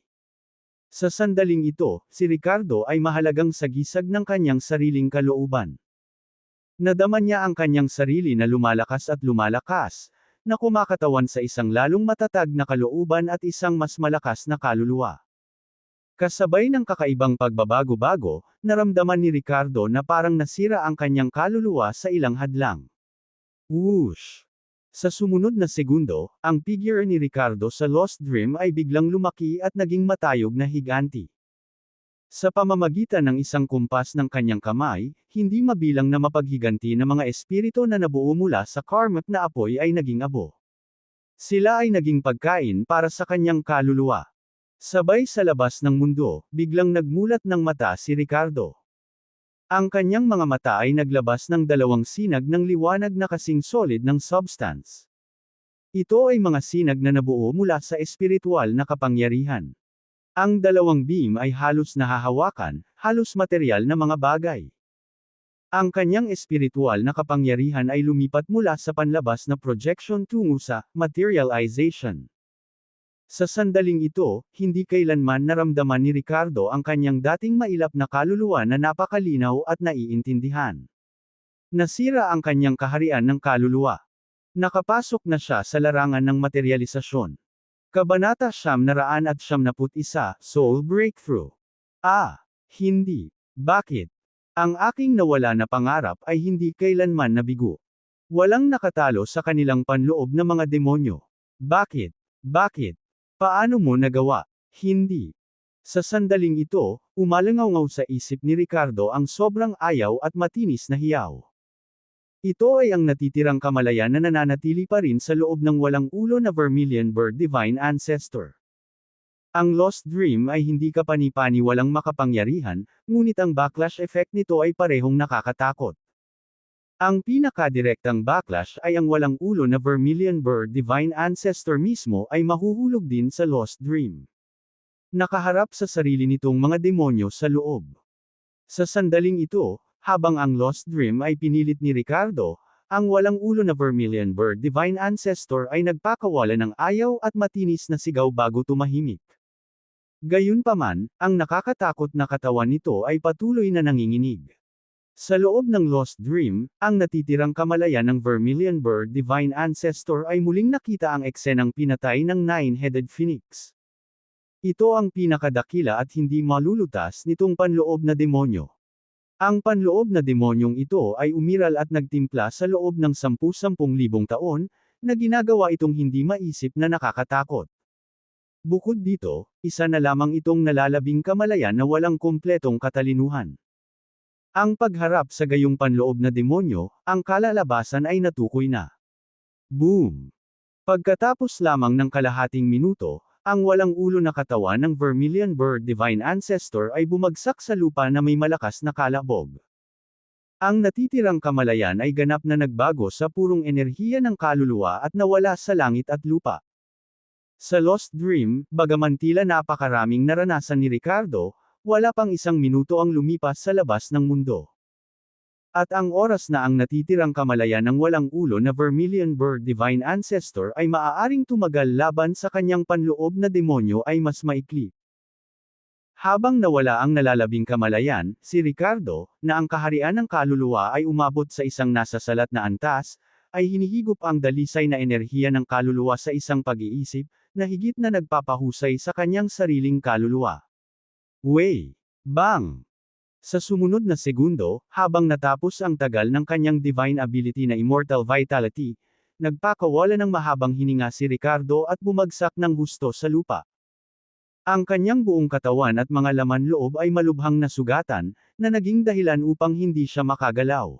Sa sandaling ito, si Ricardo ay mahalagang sagisag ng kanyang sariling kalooban. Nadama niya ang kanyang sarili na lumalakas, na kumakatawan sa isang lalong matatag na kalooban at isang mas malakas na kaluluwa. Kasabay ng kakaibang pagbabago-bago, naramdaman ni Ricardo na parang nasira ang kanyang kaluluwa sa ilang hadlang. Whoosh! Sa sumunod na segundo, ang figure ni Ricardo sa Lost Dream ay biglang lumaki at naging matayog na higanti. Sa pamamagitan ng isang kumpas ng kanyang kamay, hindi mabilang na mapaghiganti na mga espiritu na nabuo mula sa karmic na apoy ay naging abo. Sila ay naging pagkain para sa kanyang kaluluwa. Sabay sa labas ng mundo, biglang nagmulat ng mata si Ricardo. Ang kanyang mga mata ay naglabas ng dalawang sinag ng liwanag na kasing solid ng substance. Ito ay mga sinag na nabuo mula sa espiritual na kapangyarihan. Ang dalawang beam ay halos nahahawakan, halos material na mga bagay. Ang kanyang espiritual na kapangyarihan ay lumipat mula sa panlabas na projection tungo sa materialization. Sa sandaling ito, hindi kailanman naramdaman ni Ricardo ang kanyang dating mailap na kaluluwa na napakalinaw at naiintindihan. Nasira ang kanyang kaharian ng kaluluwa. Nakapasok na siya sa larangan ng materialisasyon. Kabanata 991, Soul Breakthrough. Hindi. Bakit? Ang aking nawala na pangarap ay hindi kailanman nabigo. Walang nakatalo sa kanilang panloob na mga demonyo. Bakit? Bakit? Paano mo nagawa? Hindi. Sa sandaling ito, umalangaw sa isip ni Ricardo ang sobrang ayaw at matinis na hiyaw. Ito ay ang natitirang kamalayan na nananatili pa rin sa loob ng walang ulo na Vermilion Bird Divine Ancestor. Ang Lost Dream ay hindi kapani-pani walang makapangyarihan, ngunit ang backlash effect nito ay parehong nakakatakot. Ang pinakadirektang backlash ay ang walang ulo na Vermilion Bird Divine Ancestor mismo ay mahuhulog din sa Lost Dream. Nakaharap sa sarili nitong mga demonyo sa loob. Sa sandaling ito, habang ang Lost Dream ay pinilit ni Ricardo, ang walang ulo na Vermilion Bird Divine Ancestor ay nagpakawala ng ayaw at matinis na sigaw bago tumahimik. Gayunpaman, ang nakakatakot na katawan nito ay patuloy na nanginginig. Sa loob ng Lost Dream, ang natitirang kamalayan ng Vermilion Bird Divine Ancestor ay muling nakita ang eksenang pinatay ng Nine-Headed Phoenix. Ito ang pinakadakila at hindi malulutas nitong panloob na demonyo. Ang panloob na demonyong ito ay umiral at nagtimpla sa loob ng 10,000 taon, na ginagawa itong hindi maisip na nakakatakot. Bukod dito, isa na lamang itong nalalabing kamalayan na walang kumpletong katalinuhan. Ang pagharap sa gayong panloob na demonyo, ang kalalabasan ay natukoy na. Boom! Pagkatapos lamang ng kalahating minuto, ang walang ulo na katawan ng Vermilion Bird Divine Ancestor ay bumagsak sa lupa na may malakas na kalabog. Ang natitirang kamalayan ay ganap na nagbago sa purong enerhiya ng kaluluwa at nawala sa langit at lupa. Sa Lost Dream, bagaman tila napakaraming naranasan ni Ricardo, wala pang 1 minuto ang lumipas sa labas ng mundo. At ang oras na ang natitirang kamalayan ng walang ulo na Vermilion Bird Divine Ancestor ay maaaring tumagal laban sa kanyang panloob na demonyo ay mas maikli. Habang nawala ang nalalabing kamalayan, si Ricardo, na ang kaharian ng kaluluwa ay umabot sa isang nasasalat na antas, ay hinihigop ang dalisay na enerhiya ng kaluluwa sa isang pag-iisip, na higit na nagpapahusay sa kanyang sariling kaluluwa. Way! Bang! Sa sumunod na segundo, habang natapos ang tagal ng kanyang divine ability na Immortal Vitality, nagpakawala ng mahabang hininga si Ricardo at bumagsak ng husto sa lupa. Ang kanyang buong katawan at mga laman loob ay malubhang nasugatan, na naging dahilan upang hindi siya makagalaw.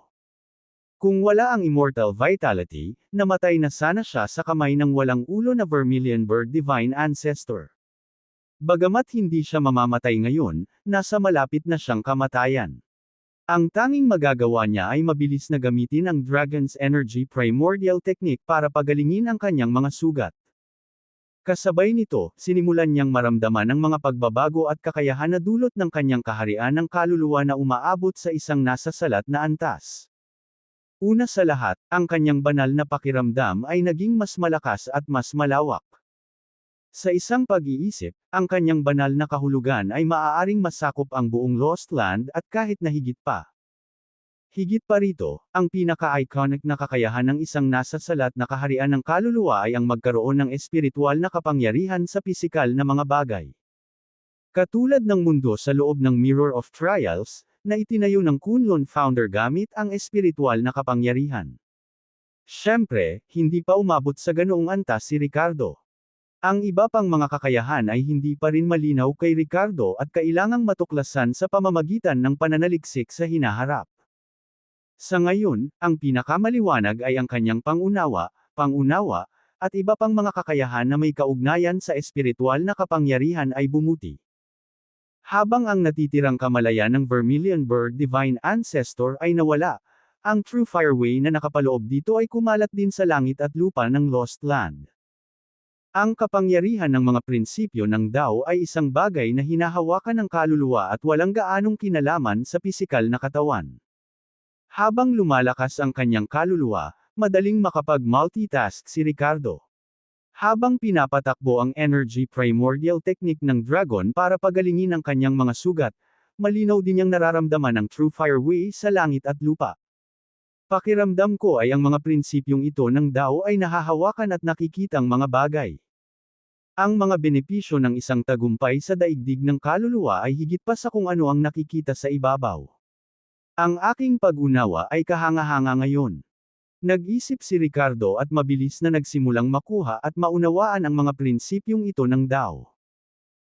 Kung wala ang Immortal Vitality, namatay na sana siya sa kamay ng walang ulo na Vermilion Bird Divine Ancestor. Bagamat hindi siya mamamatay ngayon, nasa malapit na siyang kamatayan. Ang tanging magagawa niya ay mabilis na gamitin ang Dragon's Energy Primordial Technique para pagalingin ang kanyang mga sugat. Kasabay nito, sinimulan niyang maramdaman ang mga pagbabago at kakayahan na dulot ng kanyang kaharian ng kaluluwa na umaabot sa isang nasasalat na antas. Una sa lahat, ang kanyang banal na pakiramdam ay naging mas malakas at mas malawak. Sa isang pag-iisip, ang kanyang banal na kahulugan ay maaaring masakop ang buong Lost Land at kahit na higit pa. Higit pa rito, ang pinaka-iconic na kakayahan ng isang nasasalat na kaharian ng kaluluwa ay ang magkaroon ng espiritual na kapangyarihan sa pisikal na mga bagay. Katulad ng mundo sa loob ng Mirror of Trials, na itinayo ng Kunlun founder gamit ang espiritual na kapangyarihan. Siyempre, hindi pa umabot sa ganoong antas si Ricardo. Ang iba pang mga kakayahan ay hindi pa rin malinaw kay Ricardo at kailangang matuklasan sa pamamagitan ng pananaliksik sa hinaharap. Sa ngayon, ang pinakamaliwanag ay ang kanyang pangunawa, at iba pang mga kakayahan na may kaugnayan sa espiritual na kapangyarihan ay bumuti. Habang ang natitirang kamalayan ng Vermilion Bird Divine Ancestor ay nawala, ang True Fireway na nakapaloob dito ay kumalat din sa langit at lupa ng Lost Land. Ang kapangyarihan ng mga prinsipyo ng Tao ay isang bagay na hinahawakan ng kaluluwa at walang gaanong kinalaman sa pisikal na katawan. Habang lumalakas ang kanyang kaluluwa, madaling makapag-multitask si Ricardo. Habang pinapatakbo ang Energy Primordial Technique ng Dragon para pagalingin ang kanyang mga sugat, malinaw din niyang nararamdaman ang True Fireway sa langit at lupa. Pakiramdam ko ay ang mga prinsipyong ito ng Tao ay nahahawakan at nakikitang mga bagay. Ang mga benepisyo ng isang tagumpay sa daigdig ng kaluluwa ay higit pa sa kung ano ang nakikita sa ibabaw. Ang aking pag-unawa ay kahanga-hanga ngayon. Nag-isip si Ricardo at mabilis na nagsimulang makuha at maunawaan ang mga prinsipyong ito ng Tao.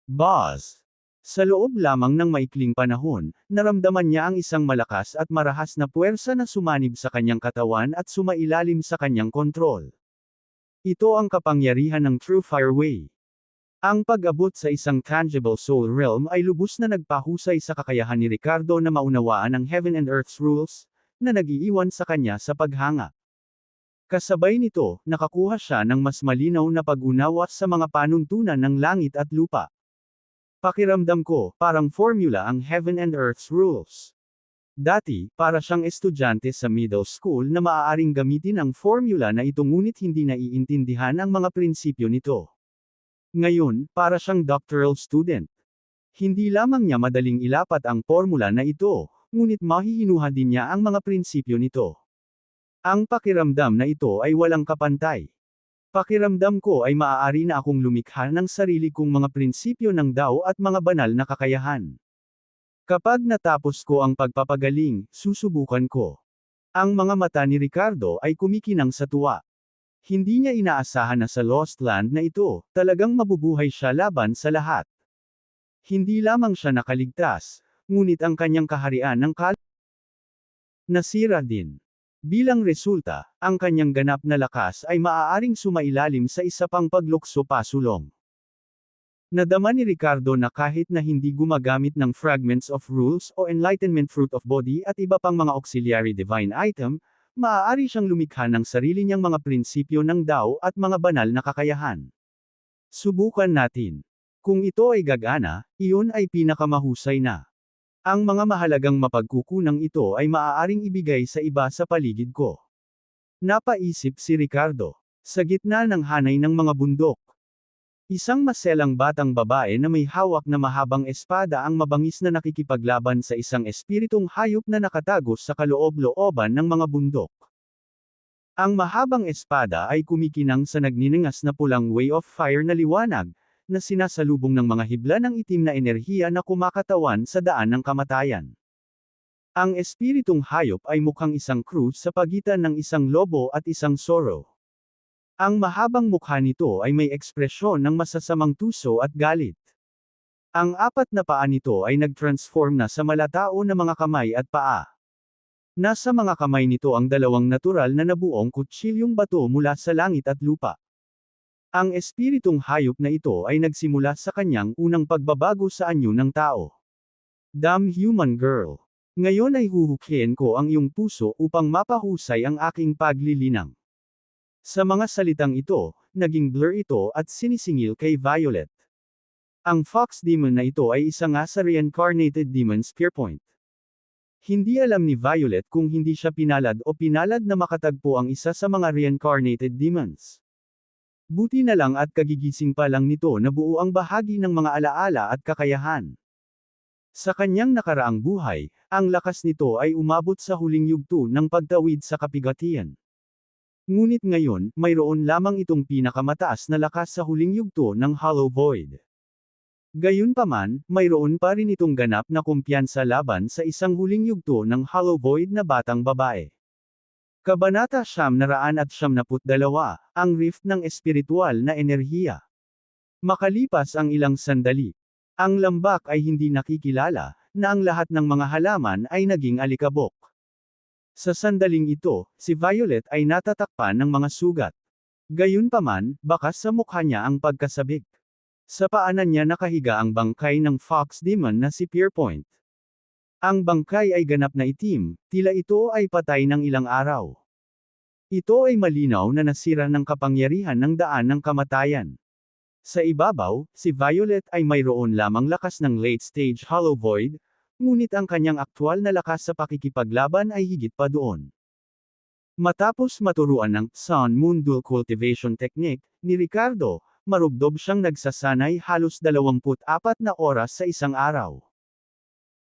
Boss! Sa loob lamang ng maikling panahon, naramdaman niya ang isang malakas at marahas na puwersa na sumanib sa kanyang katawan at sumailalim sa kanyang kontrol. Ito ang kapangyarihan ng True Fireway. Ang pag-abot sa isang tangible soul realm ay lubos na nagpahusay sa kakayahan ni Ricardo na maunawaan ang Heaven and Earth's rules, na nag-iiwan sa kanya sa paghanga. Kasabay nito, nakakuha siya ng mas malinaw na pag-unawa sa mga panuntunan ng langit at lupa. Pakiramdam ko, parang formula ang Heaven and Earth's rules. Dati, para siyang estudyante sa middle school na maaaring gamitin ang formula na ito ngunit hindi naiintindihan ang mga prinsipyo nito. Ngayon, para siyang doctoral student. Hindi lamang niya madaling ilapat ang formula na ito, ngunit mahihinuha din niya ang mga prinsipyo nito. Ang pakiramdam na ito ay walang kapantay. Pakiramdam ko ay maaari na akong lumikha ng sarili kong mga prinsipyo ng Tao at mga banal na kakayahan. Kapag natapos ko ang pagpapagaling, susubukan ko. Ang mga mata ni Ricardo ay kumikinang sa tuwa. Hindi niya inaasahan na sa Lost Land na ito, talagang mabubuhay siya laban sa lahat. Hindi lamang siya nakaligtas, ngunit ang kanyang kaharian ng nasira din. Bilang resulta, ang kanyang ganap na lakas ay maaaring sumailalim sa isa pang paglukso pasulong. Nadama ni Ricardo na kahit na hindi gumagamit ng Fragments of Rules o Enlightenment Fruit of Body at iba pang mga auxiliary divine item, maaari siyang lumikha ng sarili niyang mga prinsipyo ng Tao at mga banal na kakayahan. Subukan natin. Kung ito ay gagana, iyon ay pinakamahusay na. Ang mga mahalagang mapagkukunang ito ay maaaring ibigay sa iba sa paligid ko. Napaisip si Ricardo. Sa gitna ng hanay ng mga bundok. Isang maselang batang babae na may hawak na mahabang espada ang mabangis na nakikipaglaban sa isang espiritong hayop na nakatagos sa kaloob-looban ng mga bundok. Ang mahabang espada ay kumikinang sa nagniningas na pulang way of fire na liwanag, na sinasalubong ng mga hibla ng itim na enerhiya na kumakatawan sa daan ng kamatayan. Ang espiritong hayop ay mukhang isang krus sa pagitan ng isang lobo at isang soro. Ang mahabang mukha nito ay may ekspresyon ng masasamang tuso at galit. Ang apat na paa nito ay nag-transform na sa malatao na mga kamay at paa. Nasa mga kamay nito ang dalawang natural na nabuong kutsilyong bato mula sa langit at lupa. Ang espiritong hayop na ito ay nagsimula sa kanyang unang pagbabago sa anyo ng tao. Damn human girl. Ngayon ay huhukiin ko ang iyong puso upang mapahusay ang aking paglilinang. Sa mga salitang ito, naging blur ito at sinisingil kay Violet. Ang Fox Demon na ito ay isa nga sa reincarnated demon Spearpoint. Hindi alam ni Violet kung hindi siya pinalad o pinalad na makatagpo ang isa sa mga reincarnated demons. Buti na lang at kagigising pa lang nito na buo ang bahagi ng mga alaala at kakayahan. Sa kanyang nakaraang buhay, ang lakas nito ay umabot sa huling yugto ng pagtawid sa kapigatian. Ngunit ngayon, mayroon lamang itong pinakamataas na lakas sa huling yugto ng Hollow Void. Gayunpaman, mayroon pa rin itong ganap na kumpiyansa laban sa isang huling yugto ng Hollow Void na batang babae. Kabanata 972, ang rift ng espiritual na enerhiya. Makalipas ang ilang sandali, ang lambak ay hindi nakikilala, na ang lahat ng mga halaman ay naging alikabok. Sa sandaling ito, si Violet ay natatakpan ng mga sugat. Gayunpaman, bakas sa mukha niya ang pagkasabik. Sa paanan niya nakahiga ang bangkay ng Fox Demon na si Pierpoint. Ang bangkay ay ganap na itim, tila ito ay patay ng ilang araw. Ito ay malinaw na nasira ng kapangyarihan ng daan ng kamatayan. Sa ibabaw, si Violet ay mayroon lamang lakas ng late-stage Hollow Void, ngunit ang kanyang aktwal na lakas sa pakikipaglaban ay higit pa doon. Matapos maturuan ng Sun Moon Dual Cultivation Technique ni Ricardo, marubdob siyang nagsasanay halos 24 na oras sa isang araw.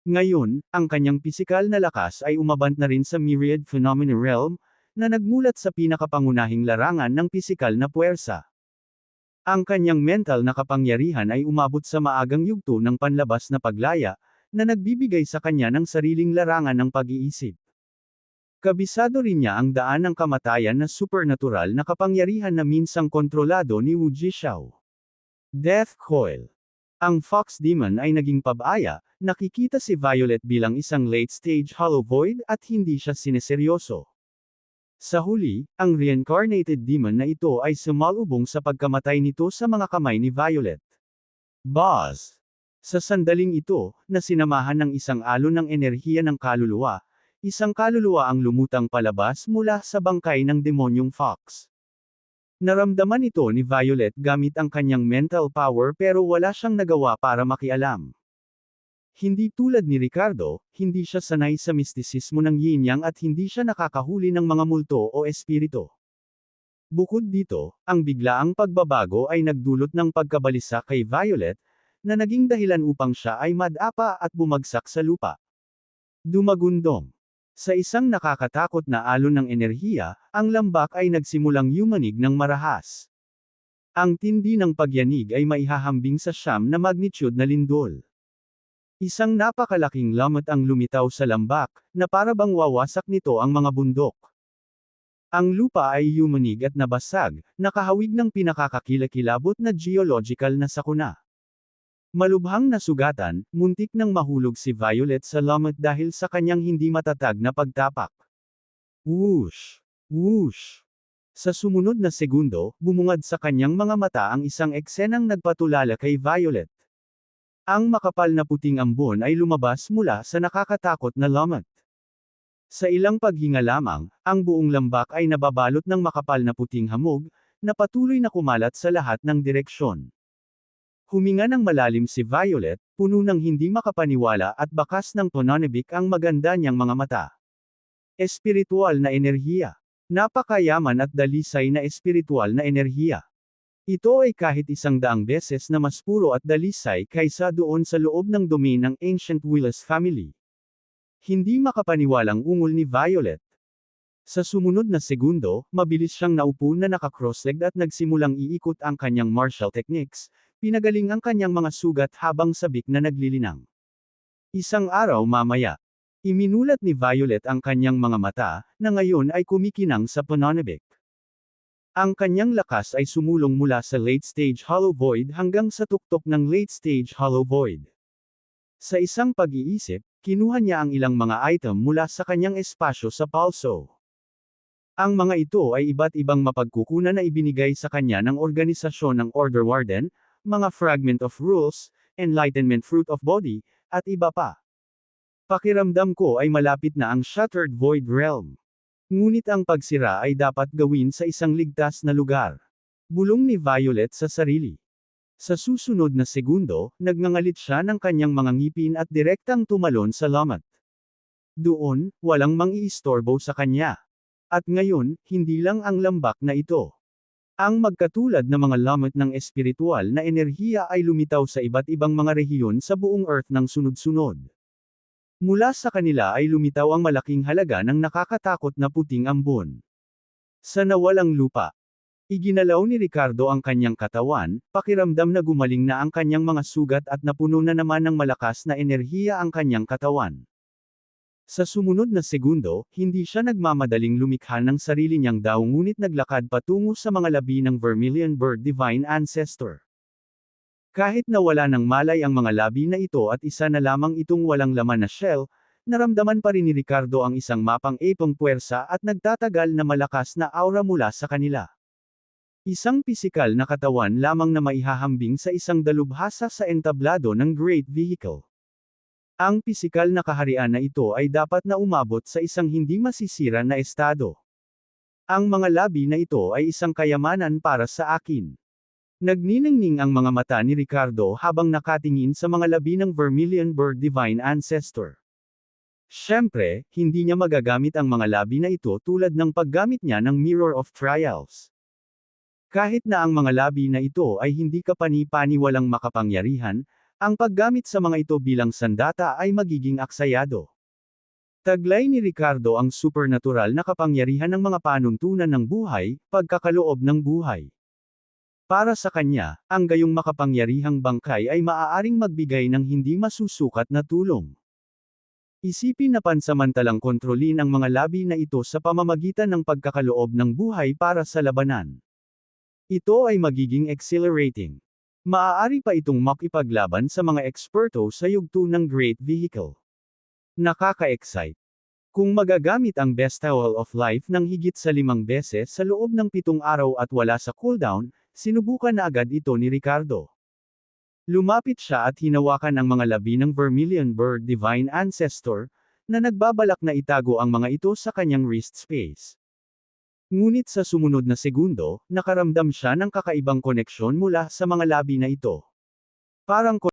Ngayon, ang kanyang pisikal na lakas ay umabant na rin sa Myriad Phenomena Realm, na nagmulat sa pinakapangunahing larangan ng pisikal na puwersa. Ang kanyang mental na kapangyarihan ay umabot sa maagang yugto ng panlabas na paglaya, na nagbibigay sa kanya ng sariling larangan ng pag-iisip. Kabisado rin niya ang daan ng kamatayan na supernatural na kapangyarihan na minsang kontrolado ni Wu Jishao. Death Coil. Ang Fox Demon ay naging pabaya, nakikita si Violet bilang isang late-stage Hollow Void at hindi siya sineseryoso. Sa huli, ang reincarnated demon na ito ay sumalubong sa pagkamatay nito sa mga kamay ni Violet. Buzz! Sa sandaling ito, na sinamahan ng isang alon ng enerhiya ng kaluluwa, isang kaluluwa ang lumutang palabas mula sa bangkay ng demonyong Fox. Naramdaman ito ni Violet gamit ang kanyang mental power pero wala siyang nagawa para makialam. Hindi tulad ni Ricardo, hindi siya sanay sa mistisismo ng yin-yang at hindi siya nakakahuli ng mga multo o espiritu. Bukod dito, ang biglaang pagbabago ay nagdulot ng pagkabalisa kay Violet, na naging dahilan upang siya ay madapa at bumagsak sa lupa. Dumagundong. Sa isang nakakatakot na alon ng enerhiya, ang lambak ay nagsimulang yumanig ng marahas. Ang tindi ng pagyanig ay maihahambing sa 9 na magnitude na lindol. Isang napakalaking lamot ang lumitaw sa lambak, na para bang wawasak nito ang mga bundok. Ang lupa ay yumanig at nabasag, nakahawig ng pinakakakilakilabot na geological na sakuna. Malubhang nasugatan, muntik nang mahulog si Violet sa lamot dahil sa kanyang hindi matatag na pagtapak. Whoosh! Whoosh! Sa sumunod na segundo, bumungad sa kanyang mga mata ang isang eksenang nagpatulala kay Violet. Ang makapal na puting ambon ay lumabas mula sa nakakatakot na lamot. Sa ilang paghinga lamang, ang buong lambak ay nababalot ng makapal na puting hamog, na patuloy na kumalat sa lahat ng direksyon. Huminga ng malalim si Violet, puno ng hindi makapaniwala at bakas ng pananabik ang maganda niyang mga mata. Espiritual na enerhiya. Napakayaman at dalisay na espiritual na enerhiya. Ito ay kahit 100 beses na mas puro at dalisay kaysa doon sa loob ng domain ng Ancient Willis family. Hindi makapaniwalang ungol ni Violet. Sa sumunod na segundo, mabilis siyang naupo na naka-cross-legged at nagsimulang iikot ang kanyang martial techniques, pinagaling ang kanyang mga sugat habang sabik na naglilinang. Isang araw mamaya, iminulat ni Violet ang kanyang mga mata, na ngayon ay kumikinang sa pananabik. Ang kanyang lakas ay sumulong mula sa late-stage hollow void hanggang sa tuktok ng late-stage hollow void. Sa isang pag-iisip, kinuha niya ang ilang mga item mula sa kanyang espasyo sa Palso. Ang mga ito ay iba't ibang mapagkukunan na ibinigay sa kanya ng organisasyon ng Order Warden, mga fragment of rules, enlightenment fruit of body, at iba pa. Pakiramdam ko ay malapit na ang Shattered Void Realm. Ngunit ang pagsira ay dapat gawin sa isang ligtas na lugar. Bulong ni Violet sa sarili. Sa susunod na segundo, nagngangalit siya ng kanyang mga ngipin at direktang tumalon sa lamot. Doon, walang mang-iistorbo sa kanya. At ngayon, hindi lang ang lambak na ito. Ang magkatulad na mga lamot ng espiritual na enerhiya ay lumitaw sa iba't ibang mga rehiyon sa buong Earth ng sunod-sunod. Mula sa kanila ay lumitaw ang malaking halaga ng nakakatakot na puting ambon. Sa nawalang lupa, iginalaw ni Ricardo ang kanyang katawan, pakiramdam na gumaling na ang kanyang mga sugat at napuno na naman ng malakas na enerhiya ang kanyang katawan. Sa sumunod na segundo, hindi siya nagmamadaling lumikha ng sarili niyang daw ngunit naglakad patungo sa mga labi ng Vermilion Bird Divine Ancestor. Kahit na wala ng malay ang mga labi na ito at isa na lamang itong walang laman na shell, naramdaman pa rin ni Ricardo ang isang mapang-epong puwersa at nagtatagal na malakas na aura mula sa kanila. Isang pisikal na katawan lamang na maihahambing sa isang dalubhasa sa entablado ng Great Vehicle. Ang pisikal na kaharian na ito ay dapat na umabot sa isang hindi masisira na estado. Ang mga labi na ito ay isang kayamanan para sa akin. Nagniningning ang mga mata ni Ricardo habang nakatingin sa mga labi ng Vermilion Bird Divine Ancestor. Siyempre, hindi niya magagamit ang mga labi na ito tulad ng paggamit niya ng Mirror of Trials. Kahit na ang mga labi na ito ay hindi kapani-paniwalang makapangyarihan, ang paggamit sa mga ito bilang sandata ay magiging aksayado. Taglay ni Ricardo ang supernatural na kapangyarihan ng mga panuntunan ng buhay, pagkakaloob ng buhay. Para sa kanya, ang gayong makapangyarihang bangkay ay maaaring magbigay ng hindi masusukat na tulong. Isipin na pansamantalang kontrolin ang mga labi na ito sa pamamagitan ng pagkakaloob ng buhay para sa labanan. Ito ay magiging exhilarating. Maaari pa itong makipaglaban sa mga eksperto sa yugto ng Great Vehicle. Nakaka-excite. Kung magagamit ang Bestowal of Life ng higit sa 5 beses sa loob ng 7 araw at wala sa cooldown, sinubukan na agad ito ni Ricardo. Lumapit siya at hinawakan ang mga labi ng Vermilion Bird Divine Ancestor, na nagbabalak na itago ang mga ito sa kanyang wrist space. Ngunit sa sumunod na segundo, nakaramdam siya ng kakaibang koneksyon mula sa mga labi na ito. Parang